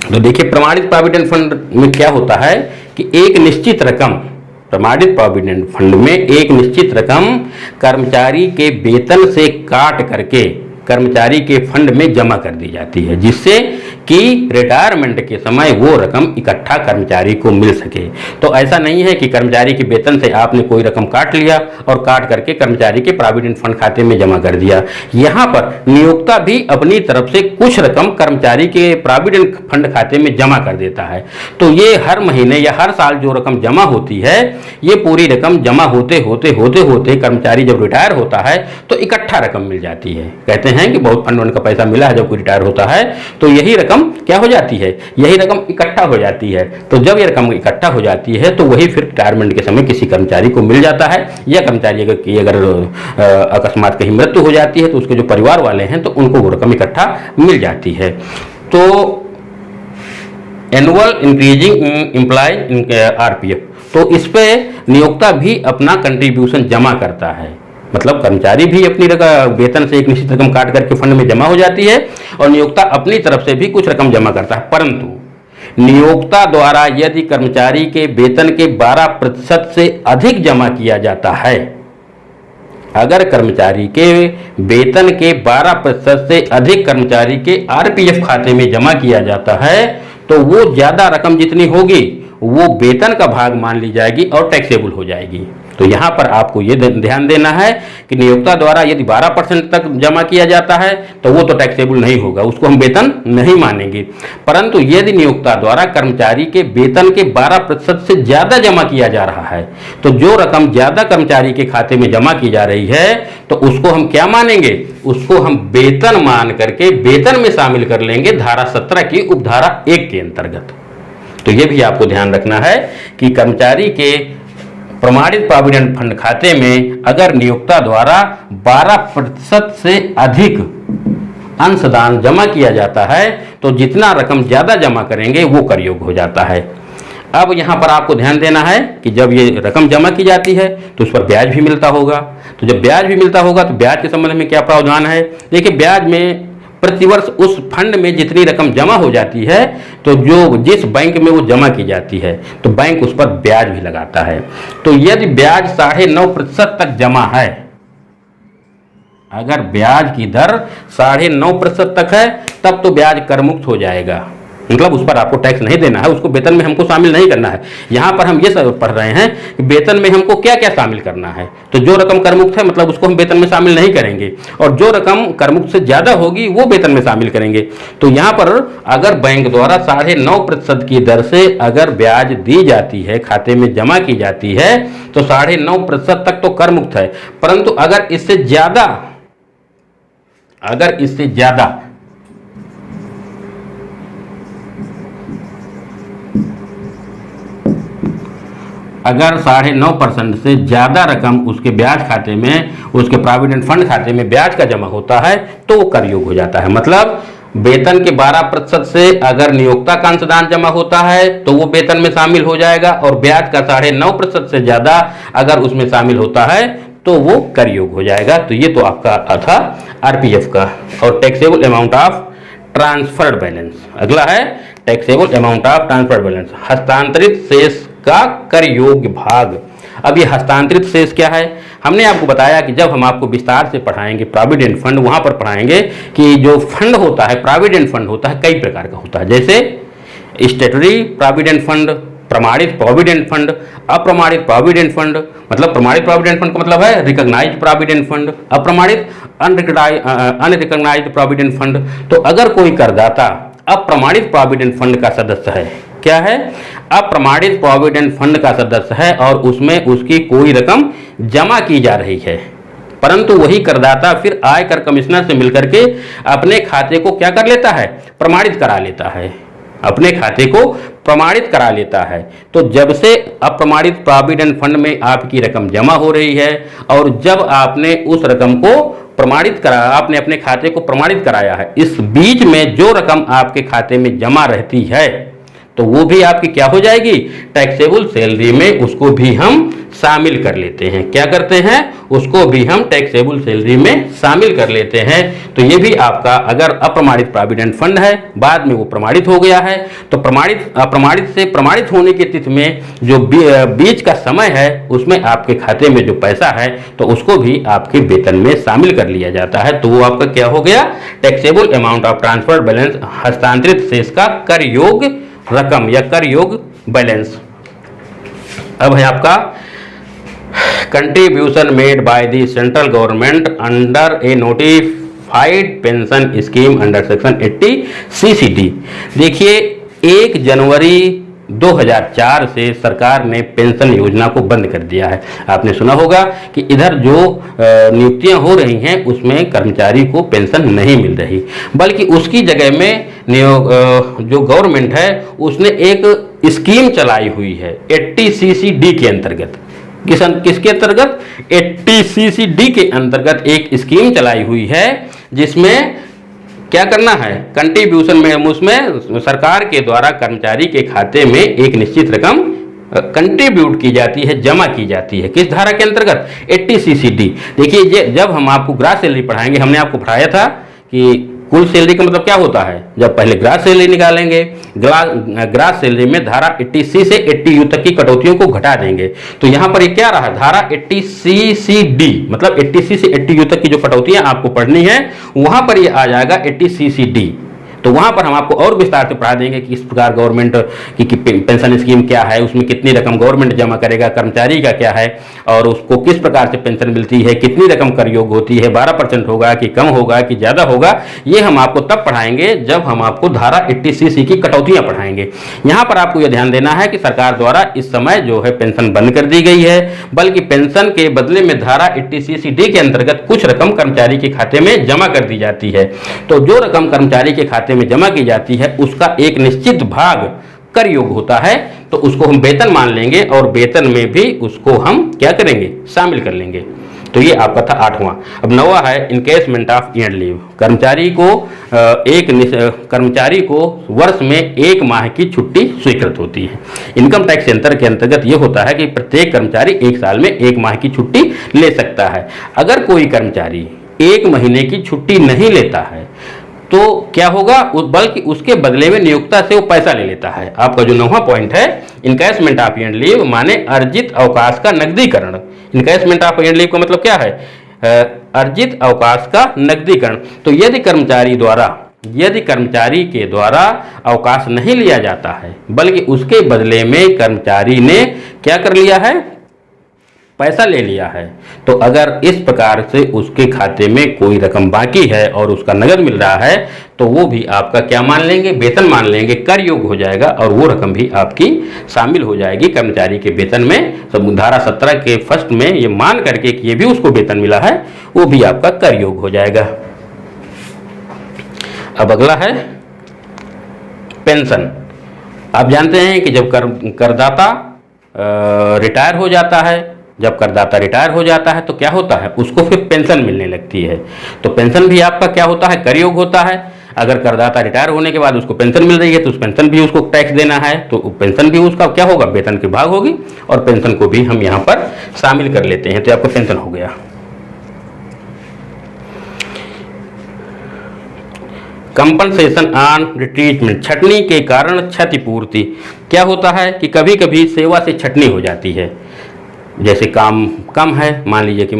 तो देखिए प्रमाणित प्रोविडेंट फंड में क्या होता है कि एक निश्चित रकम, प्रमाणित प्रोविडेंट फंड में एक निश्चित रकम कर्मचारी के वेतन से काट करके कर्मचारी के फंड में जमा कर दी जाती है, जिससे कि रिटायरमेंट के समय वो रकम इकट्ठा कर्मचारी को मिल सके। तो ऐसा नहीं है कि कर्मचारी के वेतन से आपने कोई रकम काट लिया और काट करके कर्मचारी के प्रोविडेंट फंड खाते में जमा कर दिया। यहाँ पर नियोक्ता भी अपनी तरफ से कुछ रकम कर्मचारी के प्रोविडेंट फंड खाते में जमा कर देता है। तो ये हर महीने या हर साल जो रकम जमा होती है, ये पूरी रकम जमा होते होते कर्मचारी जब रिटायर होता है तो इकट्ठा रकम मिल जाती है। कहते हैं हैं कि बहुत फंड का पैसा मिला है जब कोई रिटायर होता है, तो यही रकम क्या हो जाती है, यही रकम इकट्ठा हो जाती है। तो जब ये रकम इकट्ठा हो जाती है तो वही फिर रिटायरमेंट के समय किसी कर्मचारी को मिल जाता है, या कर्मचारी की अगर अकस्मात कहीं मृत्यु हो जाती है तो उसके जो परिवार वाले हैं तो उनको वो रकम इकट्ठा मिल जाती है। तो एनुअल इंक्रीजिंग एम्प्लॉय आरपीएफ, तो इस पे नियोक्ता भी अपना कंट्रीब्यूशन जमा करता है, मतलब कर्मचारी भी अपनी वेतन से एक निश्चित रकम काट करके फंड में जमा हो जाती है और नियोक्ता अपनी तरफ से भी कुछ रकम जमा करता है। परंतु नियोक्ता द्वारा यदि कर्मचारी के वेतन के 12% से अधिक जमा किया जाता है, अगर कर्मचारी के वेतन के 12% से अधिक कर्मचारी के आरपीएफ खाते में जमा किया जाता है, तो वो ज्यादा रकम जितनी होगी वो वेतन का भाग मान ली जाएगी और टैक्सेबल हो जाएगी। तो यहाँ पर आपको ये ध्यान देना है कि नियोक्ता द्वारा यदि 12% तक जमा किया जाता है तो वो तो टैक्सेबल नहीं होगा, उसको हम वेतन नहीं मानेंगे। परंतु यदि नियोक्ता द्वारा कर्मचारी के वेतन के 12% से ज्यादा जमा किया जा रहा है, तो जो रकम ज्यादा कर्मचारी के खाते में जमा की जा रही है तो उसको हम क्या मानेंगे, उसको हम वेतन मान करके वेतन में शामिल कर लेंगे धारा 17 की उपधारा 1 के अंतर्गत। तो ये भी आपको ध्यान रखना है कि कर्मचारी के प्रमाणित प्रोविडेंट फंड खाते में अगर नियोक्ता द्वारा 12% से अधिक अंशदान जमा किया जाता है तो जितना रकम ज्यादा जमा करेंगे वो कर योग हो जाता है। अब यहाँ पर आपको ध्यान देना है कि जब ये रकम जमा की जाती है तो उस पर ब्याज भी मिलता होगा। तो जब ब्याज भी मिलता होगा तो ब्याज के संबंध में क्या प्रावधान है, देखिए ब्याज में प्रतिवर्ष उस फंड में जितनी रकम जमा हो जाती है तो जो जिस बैंक में वो जमा की जाती है तो बैंक उस पर ब्याज भी लगाता है। तो यदि ब्याज 9.5% तक जमा है, अगर ब्याज की दर 9.5% तक है तब तो ब्याज कर मुक्त हो जाएगा, मतलब उस पर आपको टैक्स नहीं देना है, उसको वेतन में हमको शामिल नहीं करना है। यहाँ पर हम ये सब पढ़ रहे हैं कि वेतन में हमको क्या क्या शामिल करना है। तो जो रकम करमुक्त है मतलब उसको हम वेतन में शामिल नहीं करेंगे, और जो रकम करमुक्त से ज्यादा होगी वो वेतन में शामिल करेंगे। तो यहाँ पर अगर बैंक द्वारा 9.5% की दर से अगर ब्याज दी जाती है, खाते में जमा की जाती है, तो 9.5% तक तो कर मुक्त है। परंतु अगर इससे ज्यादा अगर 9.5% से ज़्यादा रकम उसके ब्याज खाते में, उसके प्रोविडेंट फंड खाते में ब्याज का जमा होता है तो वो कर योग हो जाता है। मतलब वेतन के 12% से अगर नियोक्ता का अंशदान जमा होता है तो वो वेतन में शामिल हो जाएगा, और ब्याज का 9.5% से ज़्यादा अगर उसमें शामिल होता है तो वो कर योग हो जाएगा। तो ये तो आपका था आरपीएफ का। और taxable amount of transferred balance, अगला है taxable amount of transferred balance, हस्तांतरित शेष का कर योग्य भाग। अब ये हस्तांतरित शेष क्या है, हमने आपको बताया कि जब हम आपको विस्तार से पढ़ाएंगे प्रोविडेंट फंड, वहां पर पढ़ाएंगे कि जो फंड होता है, प्रोविडेंट फंड होता है, कई प्रकार का होता है, जैसे स्टेटरी प्रोविडेंट फंड, प्रमाणित प्रोविडेंट फंड, अप्रमाणित प्रोविडेंट फंड। मतलब प्रमाणित प्रोविडेंट फंड का मतलब है रिकॉग्नाइज्ड प्रोविडेंट फंड, अप्रमाणित अनरिकॉग्नाइज्ड प्रोविडेंट फंड। तो अगर कोई करदाता अप्रमाणित प्रोविडेंट फंड का सदस्य है, क्या है, अप्रमाणित प्रोविडेंट फंड का सदस्य है और उसमें उसकी कोई रकम जमा की जा रही है, परंतु वही करदाता फिर आयकर कमिश्नर से मिलकर के अपने खाते को क्या कर लेता है, प्रमाणित करा लेता है, अपने खाते को प्रमाणित करा लेता है। तो जब से अप्रमाणित प्रोविडेंट फंड में आपकी रकम जमा हो रही है और जब आपने उस रकम को प्रमाणित करा, आपने अपने खाते को प्रमाणित कराया है, इस बीच में जो रकम आपके खाते में जमा रहती है तो वो भी आपकी क्या हो जाएगी, टैक्सेबल सैलरी में उसको भी हम शामिल कर लेते हैं। क्या करते हैं, उसको भी हम टैक्सेबल सैलरी में शामिल कर लेते हैं। तो ये भी आपका अगर अप्रमाणित प्रोविडेंट फंड है, बाद में वो प्रमाणित हो गया है, तो अप्रमाणित से प्रमाणित होने की तिथि में जो बीच का समय है उसमें आपके खाते में जो पैसा है तो उसको भी आपके वेतन में शामिल कर लिया जाता है। तो वो आपका क्या हो गया, taxable amount of transferred balance, हस्तांतरित शेष का कर योग्य रकम या कर योग बैलेंस। अब है आपका contribution made by the central government under A notified pension scheme under section 80 CCD। देखिए 1 जनवरी 2004 से सरकार ने पेंशन योजना को बंद कर दिया है। आपने सुना होगा कि इधर जो नियुक्तियां हो रही हैं उसमें कर्मचारी को पेंशन नहीं मिल रही, बल्कि उसकी जगह में जो गवर्नमेंट है उसने एक स्कीम चलाई हुई है 80CCD के अंतर्गत। किसके अंतर्गत? 80CCD के अंतर्गत एक स्कीम चलाई हुई है जिसमें क्या करना है, कंट्रीब्यूशन में उसमें सरकार के द्वारा कर्मचारी के खाते में एक निश्चित रकम कंट्रीब्यूट की जाती है, जमा की जाती है। किस धारा के अंतर्गत? 80CCD। देखिए जब हम आपको ग्रास सैलरी पढ़ाएंगे, हमने आपको पढ़ाया था कि कुल सैलरी का मतलब क्या होता है। जब पहले ग्रास सैलरी निकालेंगे, ग्रास सैलरी में धारा 80C से 80U तक की कटौतियों को घटा देंगे, तो यहां पर ये क्या रहा, धारा 80CCD, मतलब 80C से 80U तक की जो कटौतियां आपको पढ़नी है वहां पर ये आ जाएगा 80CCD। तो वहां पर हम आपको और विस्तार से पढ़ा देंगे कि इस प्रकार गवर्नमेंट की पेंशन स्कीम क्या है, उसमें कितनी रकम गवर्नमेंट जमा करेगा, कर्मचारी का क्या है और उसको किस प्रकार से पेंशन मिलती है, कितनी रकम कर योग्य होती है, 12% होगा कि कम होगा कि ज़्यादा होगा। ये हम आपको तब पढ़ाएंगे जब हम आपको धारा 80CC की कटौतियाँ पढ़ाएंगे। यहाँ पर आपको यह ध्यान देना है कि सरकार द्वारा इस समय जो है पेंशन बंद कर दी गई है, बल्कि पेंशन के बदले में धारा 80CCD के अंतर्गत कुछ रकम कर्मचारी के खाते में जमा कर दी जाती है। तो जो रकम कर्मचारी के खाते में जमा की जाती है उसका एक निश्चित भाग कर योग्य होता है, तो उसको हम वेतन मान लेंगे और वेतन में भी उसको हम क्या करेंगे, शामिल कर लेंगे। तो ये आपका था 8वां। अब 9वां है इनकेसमेंट ऑफ ईयर्ड लीव। कर्मचारी को वर्ष में 1 माह की छुट्टी स्वीकृत होती है। इनकम टैक्स सेंटर के अंतर्गत ये होता है कि प्रत्येक कर्मचारी 1 साल में 1 माह की छुट्टी ले सकता है। अगर कोई कर्मचारी 1 महीने की छुट्टी नहीं लेता है तो क्या होगा, बल्कि उसके बदले में नियोक्ता से वो पैसा ले लेता है। आपका जो 9वां पॉइंट है इनकैशमेंट ऑफ ईयर्ड लीव माने अर्जित अवकाश का नकदीकरण। इनकैशमेंट ऑफ ईयर्ड लीव का मतलब क्या है, अर्जित अवकाश का नकदीकरण। तो यदि कर्मचारी के द्वारा अवकाश नहीं लिया जाता है बल्कि उसके बदले में कर्मचारी ने क्या कर लिया है, पैसा ले लिया है, तो अगर इस प्रकार से उसके खाते में कोई रकम बाकी है और उसका नगद मिल रहा है तो वो भी आपका क्या मान लेंगे, वेतन मान लेंगे, कर योग्य हो जाएगा और वो रकम भी आपकी शामिल हो जाएगी कर्मचारी के वेतन में। सब धारा 17 के फर्स्ट में ये मान करके कि ये भी उसको वेतन मिला है वो भी आपका कर योग्य हो जाएगा। अब अगला है पेंशन। आप जानते हैं कि जब करदाता रिटायर हो जाता है, जब करदाता रिटायर हो जाता है तो क्या होता है, उसको फिर पेंशन मिलने लगती है। तो पेंशन भी आपका क्या होता है, कर योग्य होता है। अगर करदाता रिटायर होने के बाद उसको पेंशन मिल रही है तो उस पेंशन भी उसको टैक्स देना है, तो पेंशन भी उसका क्या होगा, वेतन के भाग होगी और पेंशन को भी हम यहाँ पर शामिल कर लेते हैं। तो आपका पेंशन हो गया। कंपनसेशन ऑन रिट्रीटमेंट, छटनी के कारण क्षतिपूर्ति। क्या होता है कि कभी कभी सेवा से छटनी हो जाती है, जैसे काम कम है, मान लीजिए कि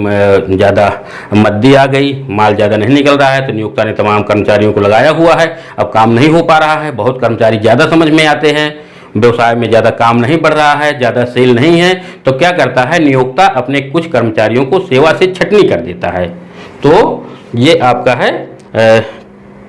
ज़्यादा मद्दी आ गई, माल ज़्यादा नहीं निकल रहा है तो नियोक्ता ने तमाम कर्मचारियों को लगाया हुआ है, अब काम नहीं हो पा रहा है, बहुत कर्मचारी ज़्यादा समझ में आते हैं, व्यवसाय में ज़्यादा काम नहीं बढ़ रहा है, ज़्यादा सेल नहीं है, तो क्या करता है नियोक्ता अपने कुछ कर्मचारियों को सेवा से छटनी कर देता है। तो ये आपका है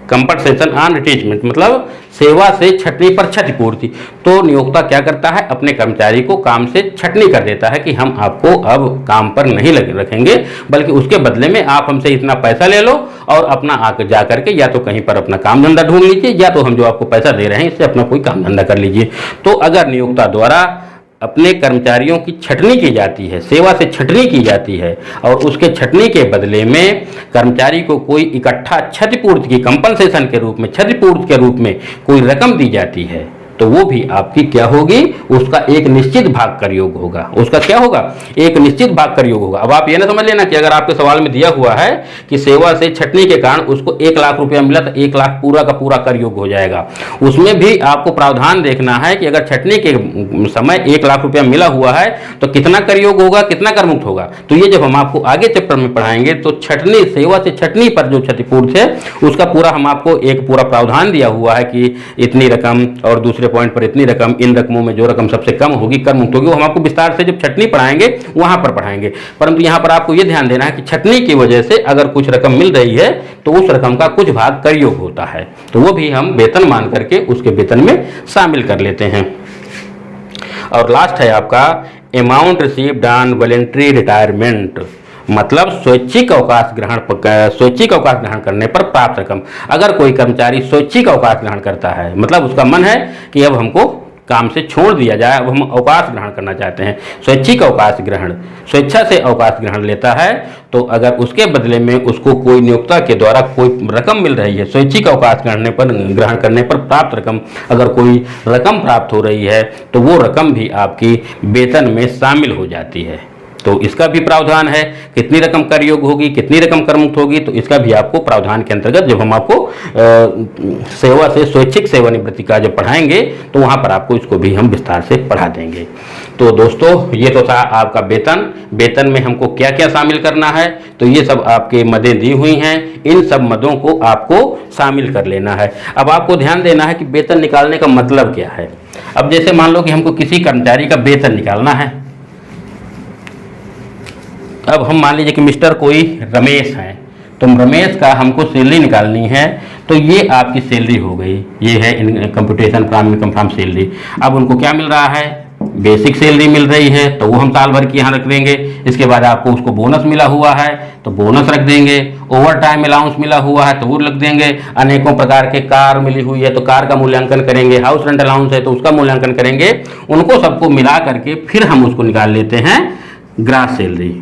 कंपनसेशन ऑन रिट्रीटमेंट, मतलब सेवा से छटनी पर क्षतिपूर्ति। तो नियोक्ता क्या करता है, अपने कर्मचारी को काम से छटनी कर देता है कि हम आपको अब काम पर नहीं रखेंगे, बल्कि उसके बदले में आप हमसे इतना पैसा ले लो और अपना आकर जा करके या तो कहीं पर अपना काम धंधा ढूंढ लीजिए या तो हम जो आपको पैसा दे रहे हैं इससे अपना कोई काम धंधा कर लीजिए। तो अगर नियोक्ता द्वारा अपने कर्मचारियों की छटनी की जाती है, सेवा से छटनी की जाती है और उसके छटनी के बदले में कर्मचारी को कोई इकट्ठा क्षतिपूर्ति की कंपनसेशन के रूप में, क्षतिपूर्ति के रूप में कोई रकम दी जाती है, तो वो भी आपकी क्या होगी, उसका एक निश्चित भाग कर योग्य होगा। उसका क्या होगा, एक निश्चित भाग कर योग्य होगा। अब आप ये ना समझ लेना कि अगर आपके सवाल में दिया हुआ है कि सेवा से छटनी के कारण उसको 1 लाख रुपया मिला तो 1 लाख पूरा का पूरा कर योग्य हो जाएगा। उसमें भी आपको प्रावधान देखना है कि अगर छटनी के समय 1 लाख रुपया मिला हुआ है तो कितना कर योग्य होगा, कितना कर मुक्त होगा। तो ये जब हम आपको आगे चैप्टर में पढ़ाएंगे तो छटनी, सेवा से छटनी पर जो क्षतिपूर्ति है उसका पूरा हम आपको एक पूरा प्रावधान दिया हुआ है कि इतनी रकम और दूसरे पॉइंट पर इतनी रकम, इन रकमों में जो रकम सबसे कम होगी कर मुक्त होगी, वो हम आपको विस्तार से जब छटनी पढ़ाएंगे वहां पर पढ़ाएंगे। परंतु यहां पर आपको यह ध्यान देना है कि छटनी की वजह से अगर कुछ रकम मिल रही है तो उस रकम का कुछ भाग कर योग्य होता है, तो वो भी हम वेतन मान करके उसके वेतन में शामिल कर लेते हैं। और लास्ट है आपका amount received on voluntary retirement, मतलब स्वैच्छिक अवकाश ग्रहण करने पर प्राप्त रकम। अगर कोई कर्मचारी स्वैच्छिक अवकाश ग्रहण करता है, मतलब उसका मन है कि अब हमको काम से छोड़ दिया जाए, अब हम अवकाश ग्रहण करना चाहते हैं, स्वैच्छिक अवकाश ग्रहण, स्वेच्छा से अवकाश ग्रहण लेता है, तो अगर उसके बदले में उसको कोई नियोक्ता के द्वारा कोई रकम मिल रही है, स्वैच्छिक अवकाश ग्रहण करने पर प्राप्त रकम, अगर कोई रकम प्राप्त हो रही है तो वो रकम भी आपकी वेतन में शामिल हो जाती है। तो इसका भी प्रावधान है, कितनी रकम कर योग्य होगी, कितनी रकम कर मुक्त होगी, तो इसका भी आपको प्रावधान के अंतर्गत जब हम आपको सेवा से स्वैच्छिक सेवानिवृत्ति का जब पढ़ाएंगे तो वहां पर आपको इसको भी हम विस्तार से पढ़ा देंगे। तो दोस्तों ये तो था आपका वेतन में हमको क्या क्या शामिल करना है, तो ये सब आपके मदें दी हुई हैं, इन सब मदों को आपको शामिल कर लेना है। अब आपको ध्यान देना है कि वेतन निकालने का मतलब क्या है। अब जैसे मान लो कि हमको किसी कर्मचारी का वेतन निकालना है, अब हम मान लीजिए कि मिस्टर कोई रमेश हैं, तो रमेश का हमको सैलरी निकालनी है, तो ये आपकी सैलरी हो गई, ये है computation from income from salary. अब उनको क्या मिल रहा है, बेसिक सैलरी मिल रही है, तो वो हम साल भर की यहाँ रख देंगे। इसके बाद आपको उसको बोनस मिला हुआ है तो बोनस रख देंगे, ओवर टाइम अलाउंस मिला हुआ है तो वो रख देंगे, अनेकों प्रकार के कार मिली हुई है तो कार का मूल्यांकन करेंगे, हाउस रेंट अलाउंस है तो उसका मूल्यांकन करेंगे, उनको सबको मिला करके फिर हम उसको निकाल लेते हैं ग्रास सैलरी।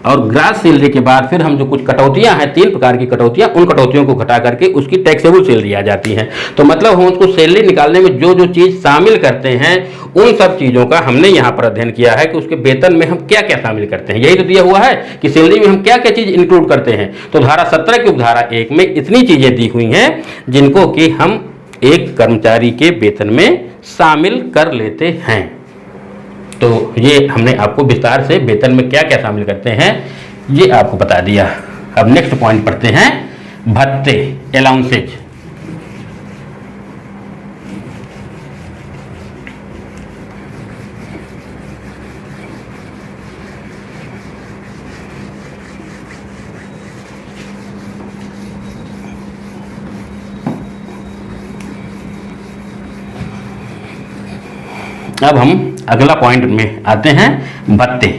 और ग्रास सैलरी के बाद फिर हम जो कुछ कटौतियां हैं, 3 प्रकार की कटौतियां, उन कटौतियों को घटा करके उसकी टैक्सेबल सैलरी आ जाती है। तो मतलब हम उसको सैलरी निकालने में जो जो चीज़ शामिल करते हैं उन सब चीज़ों का हमने यहाँ पर अध्ययन किया है कि उसके वेतन में हम क्या क्या शामिल करते हैं। यही तो दिया हुआ है कि सैलरी में हम क्या क्या चीज़ इंक्लूड करते हैं। तो धारा 17 की उपधारा 1 में इतनी चीज़ें दी हुई हैं जिनको कि हम एक कर्मचारी के वेतन में शामिल कर लेते हैं। तो ये हमने आपको विस्तार से वेतन में क्या क्या शामिल करते हैं ये आपको बता दिया। अब नेक्स्ट पॉइंट पढ़ते हैं, भत्ते, अलाउंसेज। अब हम अगला पॉइंट में आते हैं, भत्ते।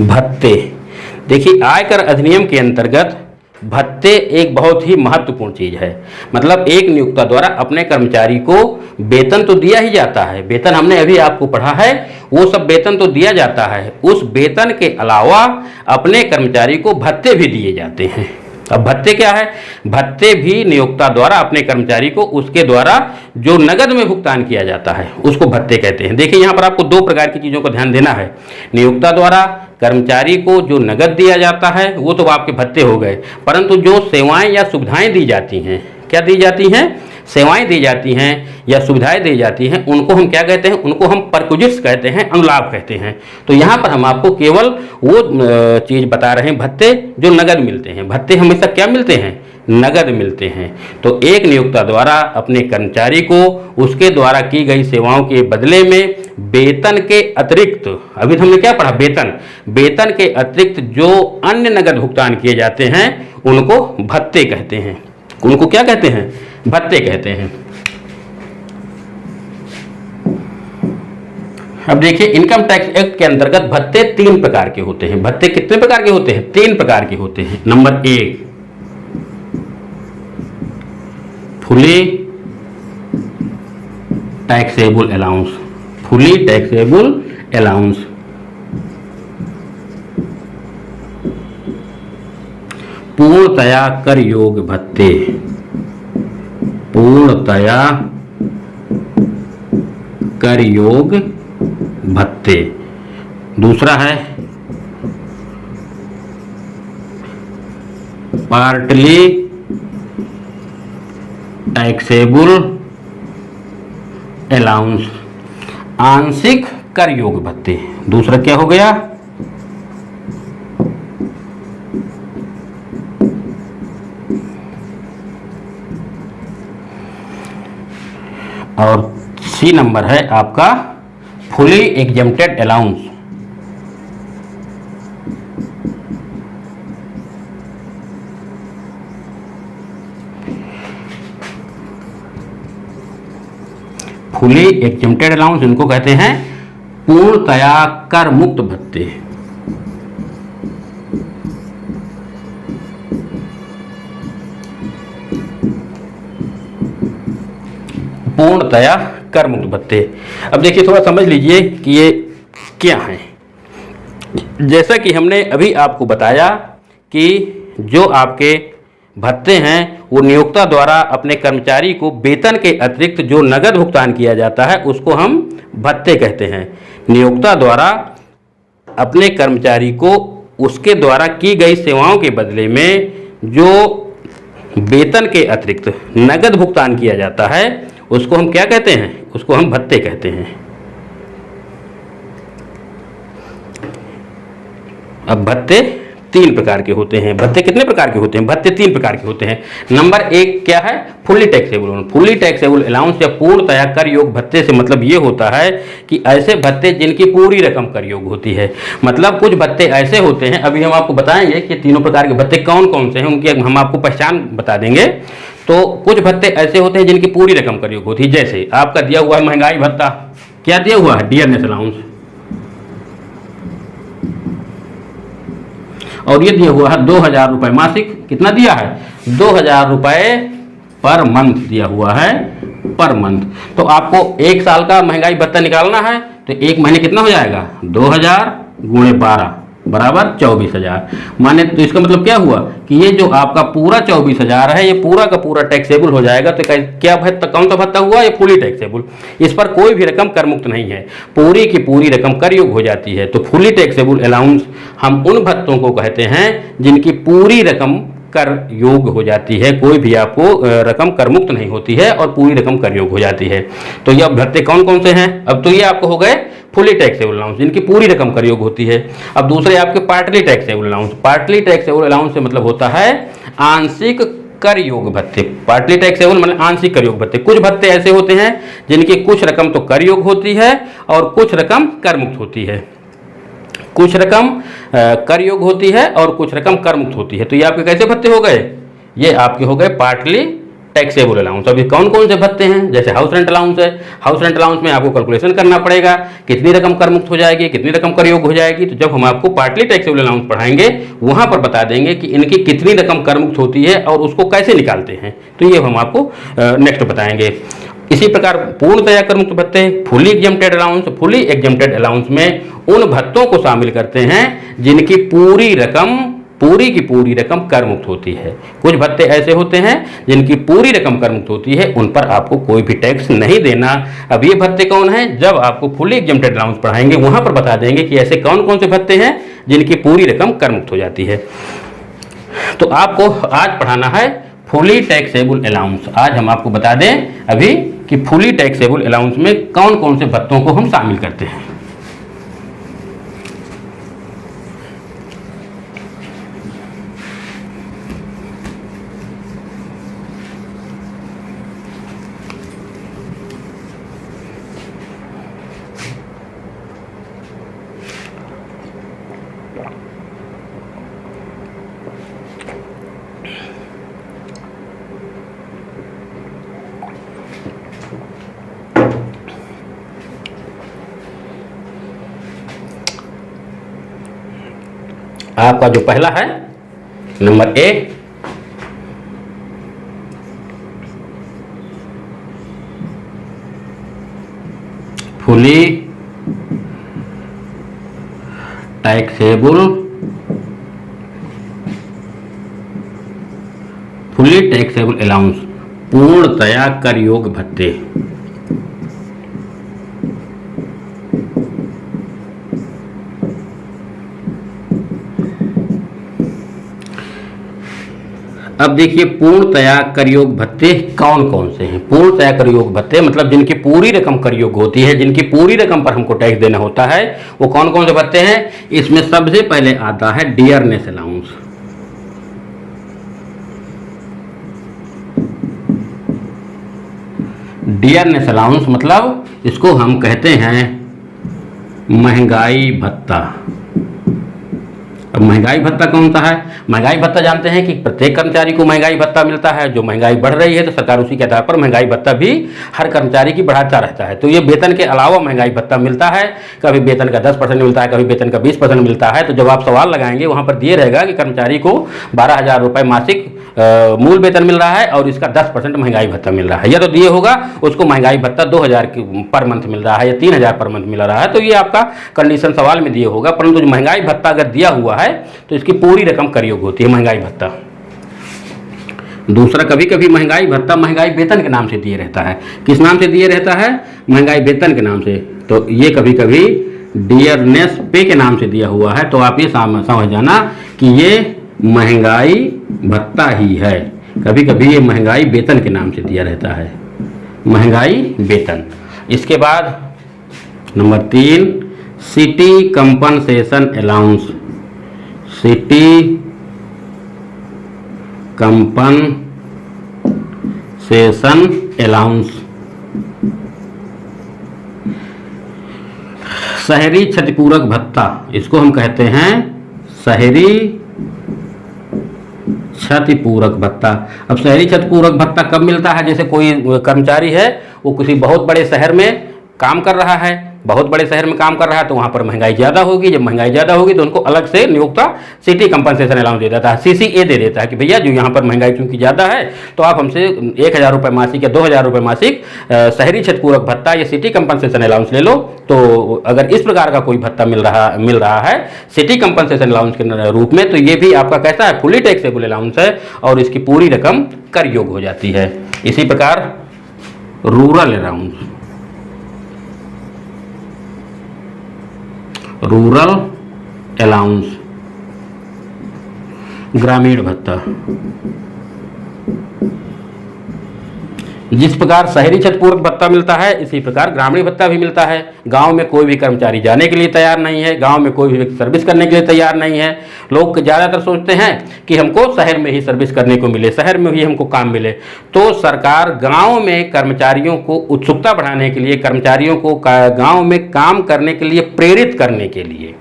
भत्ते, देखिए आयकर अधिनियम के अंतर्गत भत्ते एक बहुत ही महत्वपूर्ण चीज है। मतलब एक नियोक्ता द्वारा अपने कर्मचारी को वेतन तो दिया ही जाता है, वेतन हमने अभी आपको पढ़ा है, वो सब वेतन तो दिया जाता है, उस वेतन के अलावा अपने कर्मचारी को भत्ते भी दिए जाते हैं। अब भत्ते क्या है, भत्ते भी नियोक्ता द्वारा अपने कर्मचारी को उसके द्वारा जो नगद में भुगतान किया जाता है उसको भत्ते कहते हैं। देखिए यहाँ पर आपको 2 प्रकार की चीज़ों को ध्यान देना है। नियोक्ता द्वारा कर्मचारी को जो नगद दिया जाता है वो तो आपके भत्ते हो गए, परंतु जो सेवाएं या सुविधाएं दी जाती हैं, क्या दी जाती हैं, सेवाएं दी जाती हैं या सुविधाएं दी जाती हैं, उनको हम क्या कहते हैं, उनको हम परक्विजिट्स कहते हैं, अनुलाभ कहते हैं। तो यहाँ पर हम आपको केवल वो चीज़ बता रहे हैं, भत्ते जो नगद मिलते हैं। भत्ते हमेशा क्या मिलते हैं, नगद मिलते हैं। तो एक नियोक्ता द्वारा अपने कर्मचारी को उसके द्वारा की गई सेवाओं के बदले में वेतन के अतिरिक्त, अभी हमने क्या पढ़ा, वेतन के अतिरिक्त जो अन्य नगद भुगतान किए जाते हैं उनको भत्ते कहते हैं। उनको क्या कहते हैं, भत्ते कहते हैं। अब देखिए इनकम टैक्स एक्ट के अंतर्गत भत्ते 3 प्रकार के होते हैं। भत्ते कितने प्रकार के होते हैं, 3 प्रकार के होते हैं। Number 1 fully taxable allowance, fully taxable allowance. पूर्णतया कर योग्य भत्ते, पूर्णतया कर योग्य भत्ते। दूसरा है पार्टली टैक्सेबल अलाउंस, आंशिक कर योग्य भत्ते। दूसरा क्या हो गया, और सी नंबर है आपका fully exempted allowance. Fully exempted allowance इनको कहते हैं पूर्णतया कर मुक्त भत्ते। पूर्णतया कर मुक्त भत्ते। अब देखिए थोड़ा समझ लीजिए कि ये क्या है। जैसा कि हमने अभी आपको बताया कि जो आपके भत्ते हैं वो नियोक्ता द्वारा अपने कर्मचारी को वेतन के अतिरिक्त जो नगद भुगतान किया जाता है उसको हम भत्ते कहते हैं। नियोक्ता द्वारा अपने कर्मचारी को उसके द्वारा की गई सेवाओं के बदले में जो वेतन के अतिरिक्त नगद भुगतान किया जाता है उसको हम क्या कहते हैं, उसको हम भत्ते कहते हैं। अब भत्ते तीन प्रकार के होते हैं। भत्ते कितने प्रकार के होते हैं? भत्ते तीन प्रकार के होते हैं। नंबर एक क्या है? Fully taxable. Fully taxable allowance या पूर्णतया कर योग भत्ते से मतलब ये होता है कि ऐसे भत्ते जिनकी पूरी रकम कर योग होती है। मतलब कुछ भत्ते ऐसे होते हैं, अभी हम आपको बताएंगे कि तीनों प्रकार के भत्ते कौन कौन से हैं, उनकी हम आपको पहचान बता देंगे। तो कुछ भत्ते ऐसे होते हैं जिनकी पूरी रकम कर योग होती है। जैसे आपका दिया हुआ है महंगाई भत्ता, क्या दिया हुआ है? Dearness allowance. और ये दिया हुआ है 2000 रुपये मासिक। कितना दिया है? 2000 रुपये पर मंथ दिया हुआ है, पर मंथ। तो आपको एक साल का महंगाई भत्ता निकालना है तो एक महीने कितना हो जाएगा? 2000 गुणे 12 बराबर 24,000। माने तो इसका मतलब क्या हुआ कि ये जो आपका पूरा 24,000 है ये पूरा का पूरा टैक्सेबल हो जाएगा। तो क्या भत्ता, कौन सा भत्ता हुआ? ये फुली टैक्सेबल। इस पर कोई भी रकम कर मुक्त नहीं है, पूरी की पूरी रकम कर योग हो जाती है। तो फुली टैक्सेबल अलाउंस हम उन भत्तों को कहते हैं जिनकी पूरी रकम कर योग हो जाती है। कोई भी आपको रकम कर मुक्त नहीं होती है और पूरी रकम कर योग हो जाती है। तो ये भत्ते कौन कौन से हैं? अब तो ये आपको हो गए फुली टैक्सेबल अलाउंस जिनकी पूरी रकम कर योग होती है। अब दूसरे आपके partly taxable allowance. Partly taxable allowance से मतलब होता है आंशिक कर योग भत्ते। पार्टली टैक्सेबल मतलब आंशिक कर योग भत्ते। कुछ भत्ते ऐसे होते हैं जिनकी कुछ रकम तो कर योग होती है और कुछ रकम कर मुक्त होती है। कुछ रकम कर योग होती है और कुछ रकम कर मुक्त होती है। तो ये आपके कैसे भत्ते हो गए? ये आपके हो गए पार्टली टैक्सेबल अलाउंस। अभी कौन कौन से भत्ते हैं? जैसे हाउस रेंट अलाउंस है। हाउस रेंट अलाउंस में आपको कैलकुलेशन करना पड़ेगा कितनी रकम कर मुक्त हो जाएगी, कितनी रकम कर योग हो जाएगी। तो जब हम आपको पार्टली टैक्सेबल अलाउंस पढ़ाएंगे वहां पर बता देंगे कि इनकी कितनी रकम कर मुक्त होती है और उसको कैसे निकालते हैं। तो ये हम आपको नेक्स्ट बताएंगे। इसी प्रकार पूर्णतया कर मुक्त भत्ते fully exempted allowance. Fully exempted allowance में उन भत्तों को शामिल करते हैं जिनकी पूरी की पूरी रकम कर मुक्त होती है। कुछ भत्ते ऐसे होते हैं जिनकी पूरी रकम कर मुक्त होती है, उन पर आपको कोई भी टैक्स नहीं देना। अब ये भत्ते कौन हैं? जब आपको फुली एग्जेम्प्टेड अलाउंस पढ़ाएंगे वहां पर बता देंगे कि ऐसे कौन कौन से भत्ते हैं जिनकी पूरी रकम कर मुक्त हो जाती है। तो आपको आज पढ़ाना है फुली टैक्सेबल अलाउंस। आज हम आपको बता दें अभी कि फुली टैक्सेबल अलाउंस में कौन कौन से भत्तों को हम शामिल करते हैं। आपका जो पहला है number A, fully taxable allowance पूर्णतया कर योग भत्ते। अब देखिए पूर्णतया करयोग भत्ते कौन कौन से हैं। पूर्णतया करयोग भत्ते मतलब जिनकी पूरी रकम करयोग होती है, जिनकी पूरी रकम पर हमको टैक्स देना होता है, वो कौन कौन से भत्ते हैं। इसमें सबसे पहले आता है डियरनेस अलाउंस। डियरनेस अलाउंस मतलब इसको हम कहते हैं महंगाई भत्ता। अब महंगाई भत्ता कौन सा है। महंगाई भत्ता जानते हैं कि प्रत्येक कर्मचारी को महंगाई भत्ता मिलता है। जो महंगाई बढ़ रही है तो सरकार उसी के आधार पर महंगाई भत्ता भी हर कर्मचारी की बढ़ाता रहता है। तो ये वेतन के अलावा महंगाई भत्ता मिलता है। कभी वेतन का 10% मिलता है, कभी वेतन का 20% मिलता है। तो जब आप सवाल लगाएंगे वहाँ पर दिए रहेगा कि कर्मचारी को 12,000 रुपये मासिक मूल वेतन मिल रहा है और इसका 10% महंगाई भत्ता मिल रहा है, या तो दिए होगा उसको महंगाई भत्ता 2,000 पर मंथ मिल रहा है या 3,000 पर मंथ मिल रहा है। तो ये आपका कंडीशन सवाल में दिए होगा। परंतु जो महंगाई भत्ता अगर दिया हुआ है तो इसकी पूरी रकम करयोग होती है महंगाई भत्ता। दूसरा, कभी कभी महंगाई भत्ता महंगाई वेतन के नाम से दिए रहता है। किस नाम से दिए रहता है। महंगाई वेतन के नाम से। तो ये कभी कभी डियरनेस पे के नाम से दिया हुआ है। तो आप ये समझ जाना कि ये महंगाई भत्ता ही है। कभी कभी ये महंगाई वेतन के नाम से दिया रहता है, महंगाई वेतन। इसके बाद number 3 city compensation allowance. City compensation allowance, शहरी क्षतिपूरक भत्ता, इसको हम कहते हैं शहरी क्षतिपूरक भत्ता। अब शहरी क्षतिपूरक भत्ता कब मिलता है। जैसे कोई कर्मचारी है वो किसी बहुत बड़े शहर में काम कर रहा है, बहुत बड़े शहर में काम कर रहा है, तो वहाँ पर महंगाई ज़्यादा होगी। जब महंगाई ज़्यादा होगी तो उनको अलग से नियोक्ता सिटी कंपनसेशन अलाउंस दे देता है, CCA दे देता है कि भैया जो यहाँ पर महंगाई चूंकि ज़्यादा है तो आप हमसे 1,000 रुपये मासिक या 2,000 रुपये मासिक शहरी क्षतिपूरक भत्ता या सिटी कंपनसेशन अलाउंस ले लो। तो अगर इस प्रकार का कोई भत्ता मिल रहा है सिटी कंपनसेशन अलाउंस के रूप में, तो ये भी आपका कैसा है, फुली टैक्सेबल अलाउंस है और इसकी पूरी रकम करयोग हो जाती है। इसी प्रकार रूरल अलाउंस, रूरल अलाउंस ग्रामीण भत्ता। जिस प्रकार शहरी क्षतिपूरक भत्ता मिलता है इसी प्रकार ग्रामीण भत्ता भी मिलता है। गांव में कोई भी कर्मचारी जाने के लिए तैयार नहीं है, गांव में कोई भी सर्विस करने के लिए तैयार नहीं है। लोग ज़्यादातर सोचते हैं कि हमको शहर में ही सर्विस करने को मिले, शहर में ही हमको काम मिले। तो सरकार गांव में कर्मचारियों को उत्सुकता बढ़ाने के लिए, कर्मचारियों को गांव में काम करने के लिए प्रेरित करने के लिए,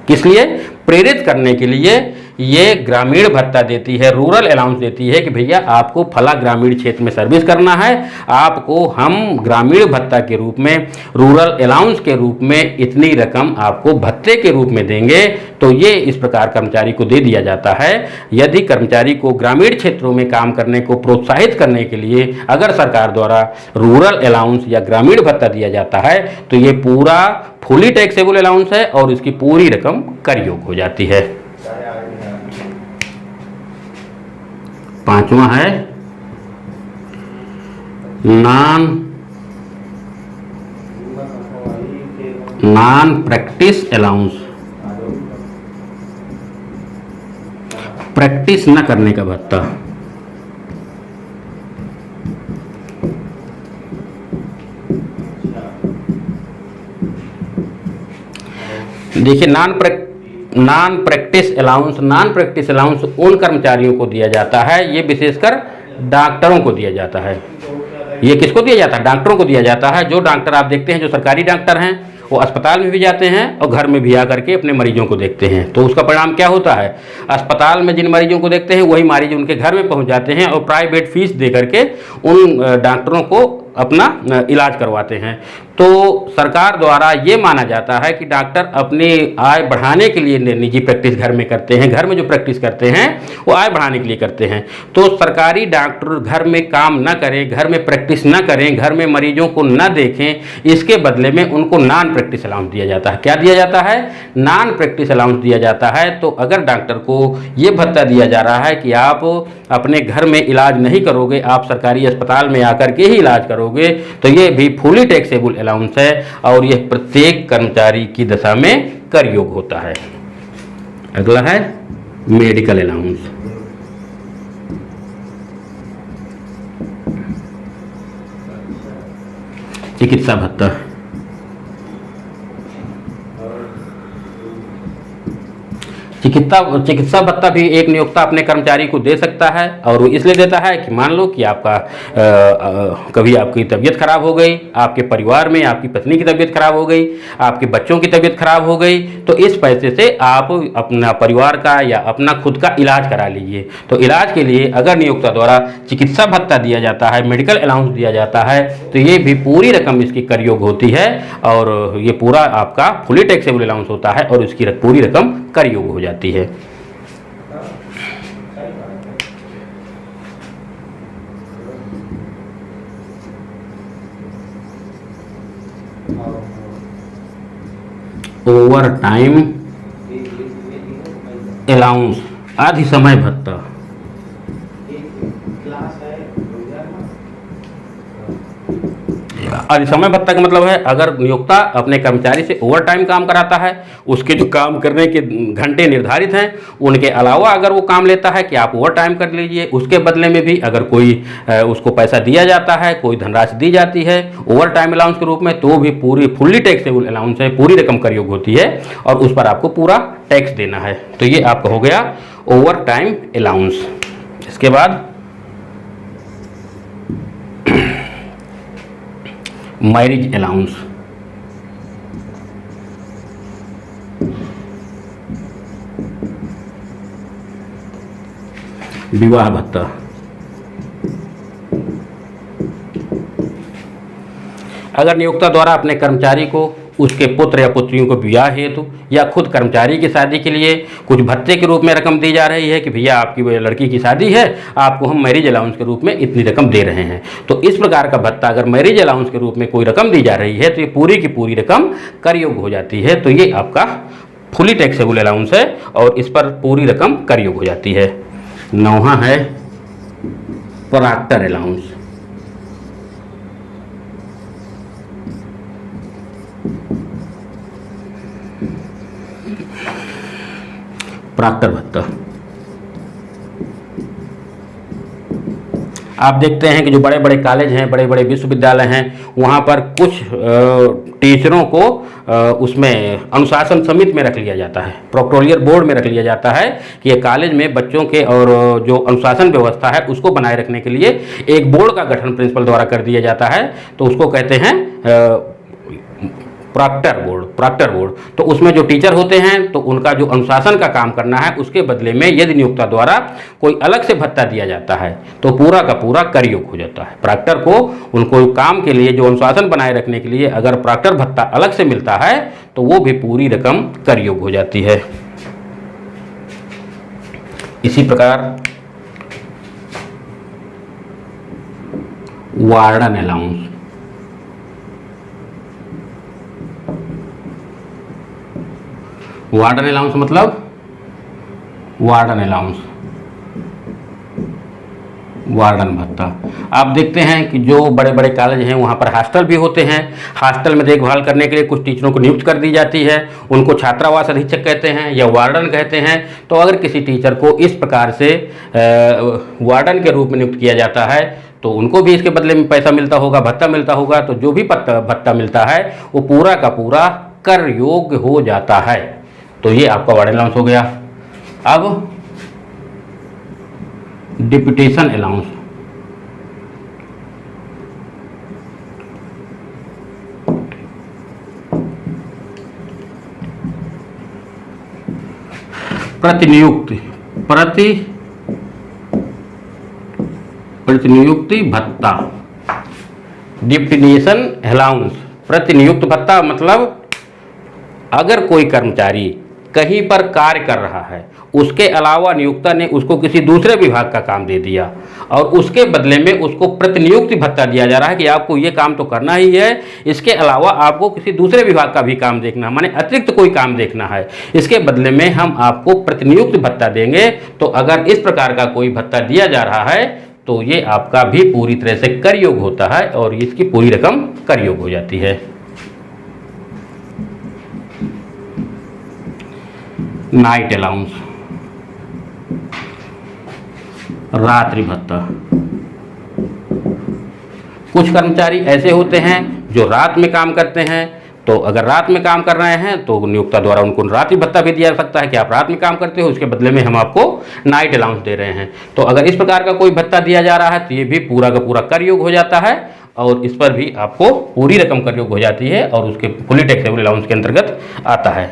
किस लिए, प्रेरित करने के लिए ये ग्रामीण भत्ता देती है, रूरल अलाउंस देती है कि भैया आपको फला ग्रामीण क्षेत्र में सर्विस करना है, आपको हम ग्रामीण भत्ता के रूप में, रूरल अलाउंस के रूप में इतनी रकम आपको भत्ते के रूप में देंगे। तो ये इस प्रकार कर्मचारी को दे दिया जाता है। यदि कर्मचारी को ग्रामीण क्षेत्रों में काम करने को प्रोत्साहित करने के लिए अगर सरकार द्वारा रूरल अलाउंस या ग्रामीण भत्ता दिया जाता है तो ये पूरा फुली टैक्सेबल अलाउंस है और इसकी पूरी रकम करयोग हो जाती है। पांचवा है नॉन प्रैक्टिस अलाउंस, प्रैक्टिस न करने का भत्ता। देखिए नॉन प्रैक्टिस अलाउंस उन कर्मचारियों को दिया जाता है, ये विशेषकर डॉक्टरों को दिया जाता है। ये किसको दिया जाता है, डॉक्टरों को दिया जाता है। जो डॉक्टर आप देखते हैं, जो सरकारी डॉक्टर हैं, वो अस्पताल में भी जाते हैं और घर में भी आकर के अपने मरीजों को देखते हैं। तो उसका परिणाम क्या होता है, अस्पताल में जिन मरीजों को देखते हैं वही मरीज उनके घर में पहुंच जाते हैं और प्राइवेट फीस दे करके उन डॉक्टरों को अपना इलाज करवाते हैं। तो सरकार द्वारा ये माना जाता है कि डॉक्टर अपनी आय बढ़ाने के लिए निजी प्रैक्टिस घर में करते हैं, घर में जो प्रैक्टिस करते हैं वो आय बढ़ाने के लिए करते हैं। तो सरकारी डॉक्टर घर में काम न करें, घर में प्रैक्टिस न करें, घर में मरीजों को न देखें, इसके बदले में उनको नॉन प्रैक्टिस अलाउंस दिया जाता है। क्या दिया जाता है, नॉन प्रैक्टिस अलाउंस दिया जाता है। तो अगर डॉक्टर को ये भत्ता दिया जा रहा है कि आप अपने घर में इलाज नहीं करोगे, आप सरकारी अस्पताल में आकर के ही इलाज करोगे, तो ये भी फुली टैक्सेबल अलाउंस है और यह प्रत्येक कर्मचारी की दशा में करयोग होता है। अगला है मेडिकल अलाउंस। चिकित्सा भत्ता। चिकित्सा भत्ता भी एक नियोक्ता अपने कर्मचारी को दे सकता है, और वो इसलिए देता है कि मान लो कि आपका कभी आपकी तबीयत खराब हो गई, आपके परिवार में आपकी पत्नी की तबीयत खराब हो गई, आपके बच्चों की तबीयत खराब हो गई, तो इस पैसे से आप अपना परिवार का या अपना खुद का इलाज करा लीजिए। तो इलाज के लिए अगर नियोक्ता द्वारा चिकित्सा भत्ता दिया जाता है, मेडिकल अलाउंस दिया जाता है, तो ये भी पूरी रकम इसकी कर योग होती है, और ये पूरा आपका फुली टैक्सेबल अलाउंस होता है, और इसकी पूरी रकम कर योग हो जाती है। ओवर टाइम अलाउंस, आधि समय भत्ता। आधि समय भत्ता का मतलब है अगर नियोक्ता अपने कर्मचारी से ओवर टाइम काम कराता है, उसके जो काम करने के घंटे निर्धारित हैं उनके अलावा अगर वो काम लेता है कि आप ओवर टाइम कर लीजिए, उसके बदले में भी अगर कोई उसको पैसा दिया जाता है, कोई धनराशि दी जाती है ओवर टाइम अलाउंस के रूप में, तो भी पूरी फुल्ली टैक्सेबल अलाउंस है, पूरी रकम कर योग होती है, और उस पर आपको पूरा टैक्स देना है। तो ये आपका हो गया ओवर टाइम अलाउंस। इसके बाद मैरिज अलाउंस। विवाह भत्ता। अगर नियोक्ता द्वारा अपने कर्मचारी को उसके पुत्र या पुत्रियों को विवाह हेतु या खुद कर्मचारी की शादी के लिए कुछ भत्ते के रूप में रकम दी जा रही है कि भैया आपकी लड़की की शादी है, आपको हम मैरिज अलाउंस के रूप में इतनी रकम दे रहे हैं, तो इस प्रकार का भत्ता अगर मैरिज अलाउंस के रूप में कोई रकम दी जा रही है तो ये पूरी की पूरी रकम कर योग हो जाती है। तो ये आपका फुली टैक्सेबल अलाउंस है, और इस पर पूरी रकम कर योग हो जाती है। नौवां है प्रॉक्टर अलाउंस। प्रॉक्टर भत्ता। आप देखते हैं कि जो बड़े बड़े कॉलेज हैं, बड़े बड़े विश्वविद्यालय हैं, वहाँ पर कुछ टीचरों को उसमें अनुशासन समिति में रख लिया जाता है, प्रोक्टोरियल बोर्ड में रख लिया जाता है कि ये कॉलेज में बच्चों के और जो अनुशासन व्यवस्था है उसको बनाए रखने के लिए एक बोर्ड का गठन प्रिंसिपल द्वारा कर दिया जाता है, तो उसको कहते हैं प्रॉक्टर बोर्ड। तो उसमें जो टीचर होते हैं तो उनका जो अनुशासन का काम करना है, उसके बदले में यदि नियोक्ता द्वारा कोई अलग से भत्ता दिया जाता है तो पूरा का पूरा कर योग हो जाता है। प्रॉक्टर को उनको काम के लिए जो अनुशासन बनाए रखने के लिए अगर प्रॉक्टर भत्ता अलग से मिलता है तो वो भी पूरी रकम कर योग हो जाती है। इसी प्रकार वार्डन अलाउंस। वार्डन अलाउंस मतलब वार्डन भत्ता। आप देखते हैं कि जो बड़े बड़े कॉलेज हैं वहाँ पर हॉस्टल भी होते हैं, हॉस्टल में देखभाल करने के लिए कुछ टीचरों को नियुक्त कर दी जाती है, उनको छात्रावास अधीक्षक कहते हैं या वार्डन कहते हैं। तो अगर किसी टीचर को इस प्रकार से वार्डन के रूप में नियुक्त किया जाता है तो उनको भी इसके बदले में पैसा मिलता होगा, भत्ता मिलता होगा, तो जो भी भत्ता मिलता है वो पूरा का पूरा कर योग्य हो जाता है। तो ये आपका वार्डन अलाउंस हो गया। अब डिप्यूटेशन अलाउंस। प्रतिनियुक्ति भत्ता। डिप्यूटेशन अलाउंस, प्रतिनियुक्त भत्ता मतलब अगर कोई कर्मचारी कहीं पर कार्य कर रहा है, उसके अलावा नियोक्ता ने उसको किसी दूसरे विभाग का काम दे दिया और उसके बदले में उसको प्रतिनियुक्ति भत्ता दिया जा रहा है कि आपको ये काम तो करना ही है, इसके अलावा आपको किसी दूसरे विभाग का भी काम देखना, माने अतिरिक्त कोई काम देखना है, इसके बदले में हम आपको प्रतिनियुक्ति भत्ता देंगे। तो अगर इस प्रकार का कोई भत्ता दिया जा रहा है तो ये आपका भी पूरी तरह से कर योग होता है और इसकी पूरी रकम कर योग हो जाती है। नाइट अलाउंस, रात्रि भत्ता। कुछ कर्मचारी ऐसे होते हैं जो रात में काम करते हैं, तो अगर रात में काम कर रहे हैं तो नियोक्ता द्वारा उनको रात्रि भत्ता भी दिया जा सकता है कि आप रात में काम करते हो, उसके बदले में हम आपको नाइट अलाउंस दे रहे हैं। तो अगर इस प्रकार का कोई भत्ता दिया जा रहा है तो ये भी पूरा का पूरा कर योग हो जाता है और इस पर भी आपको पूरी रकम कर योग हो जाती है और उसके फुली टैक्सेबल अलाउंस के अंतर्गत आता है।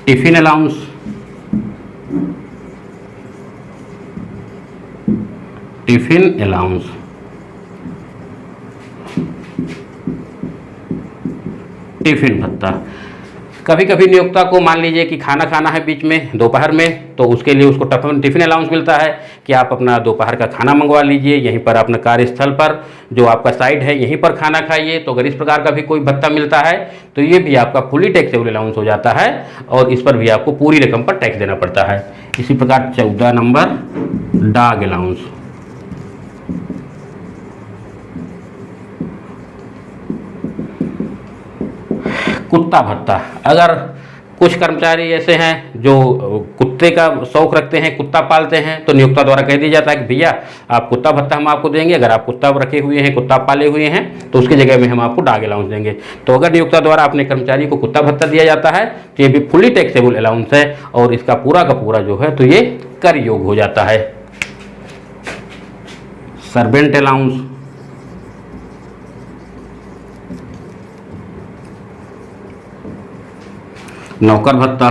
Tiffin allowance, tiffin allowance tiffin भत्ता, कभी कभी नियोक्ता को मान लीजिए कि खाना खाना है बीच में दोपहर में, तो उसके लिए उसको टिफिन अलाउंस मिलता है कि आप अपना दोपहर का खाना मंगवा लीजिए, यहीं पर अपने कार्यस्थल पर जो आपका साइट है यहीं पर खाना खाइए। तो अगर इस प्रकार का भी कोई भत्ता मिलता है तो ये भी आपका फुली टैक्सेबल अलाउंस हो जाता है और इस पर भी आपको पूरी रकम पर टैक्स देना पड़ता है। इसी प्रकार 14 नंबर डॉग अलाउंस, कुत्ता भत्ता। अगर कुछ कर्मचारी ऐसे हैं जो कुत्ते का शौक रखते हैं, कुत्ता पालते हैं, तो नियोक्ता द्वारा कह दिया जाता है कि भैया आप कुत्ता भत्ता हम आपको देंगे, अगर आप कुत्ता रखे हुए हैं, कुत्ता पाले हुए हैं तो उसकी जगह में हम आपको डॉग अलाउंस देंगे। तो अगर नियोक्ता द्वारा अपने कर्मचारी को कुत्ता भत्ता दिया जाता है तो ये भी फुली टैक्सेबल अलाउंस है और इसका पूरा का पूरा जो है तो ये कर योग हो जाता है। सर्वेंट अलाउंस, नौकर भत्ता।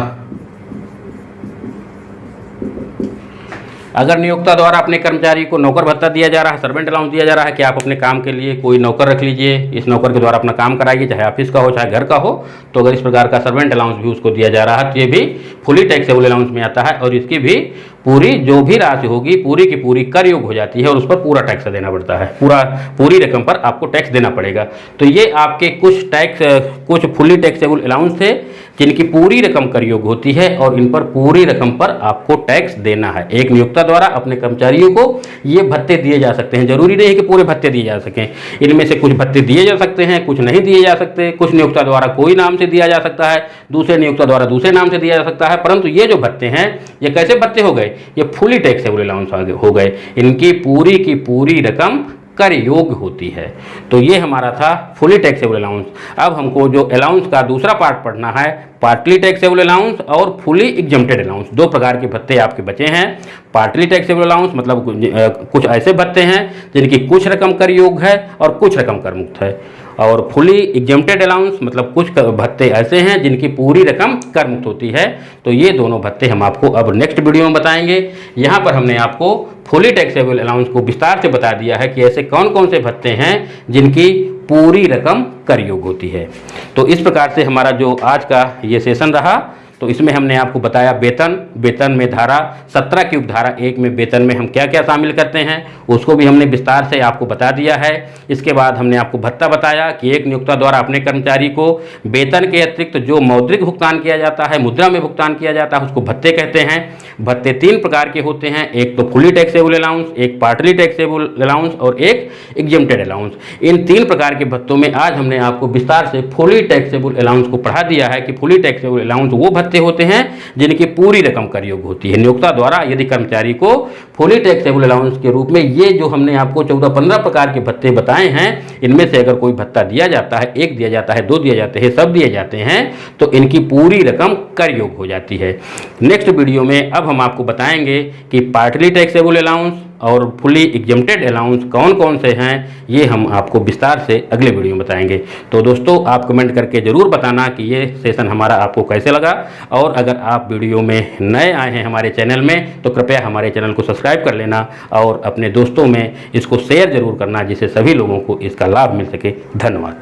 अगर नियोक्ता द्वारा अपने कर्मचारी को नौकर भत्ता दिया जा रहा है, सर्वेंट अलाउंस दिया जा रहा है कि आप अपने काम के लिए कोई नौकर रख लीजिए, इस नौकर के द्वारा अपना काम कराइए, चाहे ऑफिस का हो चाहे घर का हो, तो अगर इस प्रकार का सर्वेंट अलाउंस भी उसको दिया जा रहा है तो ये भी फुली टैक्सेबल अलाउंस में आता है और इसकी भी पूरी जो भी राशि होगी पूरी की पूरी कर योग हो जाती है और उस पर पूरा टैक्स देना पड़ता है, पूरी रकम पर आपको टैक्स देना पड़ेगा। तो ये आपके कुछ फुली टैक्सेबल अलाउंस थे जिनकी पूरी रकम कर योग होती है और इन पर पूरी रकम पर आपको टैक्स देना है। एक नियोक्ता द्वारा अपने कर्मचारियों को ये भत्ते दिए जा सकते हैं, जरूरी नहीं है कि पूरे भत्ते दिए जा सकें, इनमें से कुछ भत्ते दिए जा सकते हैं, कुछ नहीं दिए जा सकते, कुछ नियोक्ता द्वारा कोई नाम से दिया जा सकता है, दूसरे नियोक्ता द्वारा दूसरे नाम से दिया जा सकता है। परंतु ये जो भत्ते हैं ये कैसे भत्ते हो गए, ये फुली टैक्सेबल अलाउंस हो गए, इनकी पूरी की पूरी रकम कर योग होती है। तो ये हमारा था फुली टैक्सेबल अलाउंस। अब हमको जो अलाउंस का दूसरा पार्ट पढ़ना है, पार्टली टैक्सेबल अलाउंस और फुली एग्जम्प्टेड अलाउंस। दो प्रकार के भत्ते आपके बचे हैं। पार्टली टैक्सेबल अलाउंस मतलब कुछ ऐसे भत्ते हैं जिनकी कुछ रकम कर योग है और कुछ रकम कर मुक्त है, और फुली एग्जम्प्टेड अलाउंस मतलब कुछ भत्ते ऐसे हैं जिनकी पूरी रकम कर मुक्त होती है। तो ये दोनों भत्ते हम आपको अब नेक्स्ट वीडियो में बताएंगे। यहाँ पर हमने आपको फुली टैक्सेबल अलाउंस को विस्तार से बता दिया है कि ऐसे कौन कौन से भत्ते हैं जिनकी पूरी रकम कर योग होती है। तो इस प्रकार से हमारा जो आज का ये सेशन रहा, तो इसमें हमने आपको बताया वेतन में धारा 17 की उपधारा 1 में वेतन में हम क्या क्या शामिल करते हैं उसको भी हमने विस्तार से आपको बता दिया है। इसके बाद हमने आपको भत्ता बताया कि एक नियोक्ता द्वारा अपने कर्मचारी को वेतन के अतिरिक्त जो मौद्रिक भुगतान किया जाता है, मुद्रा में भुगतान किया जाता है, उसको भत्ते कहते हैं। भत्ते 3 प्रकार के होते हैं, एक तो फुली टैक्सेबल अलाउंस, एक पार्टली टैक्सेबल अलाउंस और एक एग्जम्प्टेड अलाउंस। इन 3 प्रकार के भत्तों में आज हमने आपको विस्तार से फुली टैक्सेबल अलाउंस को पढ़ा दिया है कि फुली टैक्सेबल अलाउंस वो भत्ते होते हैं जिनकी पूरी रकम कर योग होती है। नियोक्ता द्वारा यदि कर्मचारी को फुली टैक्सेबल अलाउंस के रूप में ये जो हमने आपको 14-15 प्रकार के भत्ते बताए हैं, इनमें से अगर कोई भत्ता दिया जाता है, 1 दिया जाता है, 2 दिए जाते हैं, सब दिए जाते हैं, तो इनकी पूरी रकम कर योग हो जाती है। नेक्स्ट वीडियो में अब हम आपको बताएंगे कि पार्टली टैक्सेबल अलाउंस और फुली एग्जम्प्टेड अलाउंस कौन कौन से हैं, ये हम आपको विस्तार से अगले वीडियो में बताएंगे। तो दोस्तों आप कमेंट करके ज़रूर बताना कि ये सेशन हमारा आपको कैसे लगा, और अगर आप वीडियो में नए आए हैं हमारे चैनल में तो कृपया हमारे चैनल को सब्सक्राइब कर लेना और अपने दोस्तों में इसको शेयर ज़रूर करना जिससे सभी लोगों को इसका लाभ मिल सके। धन्यवाद।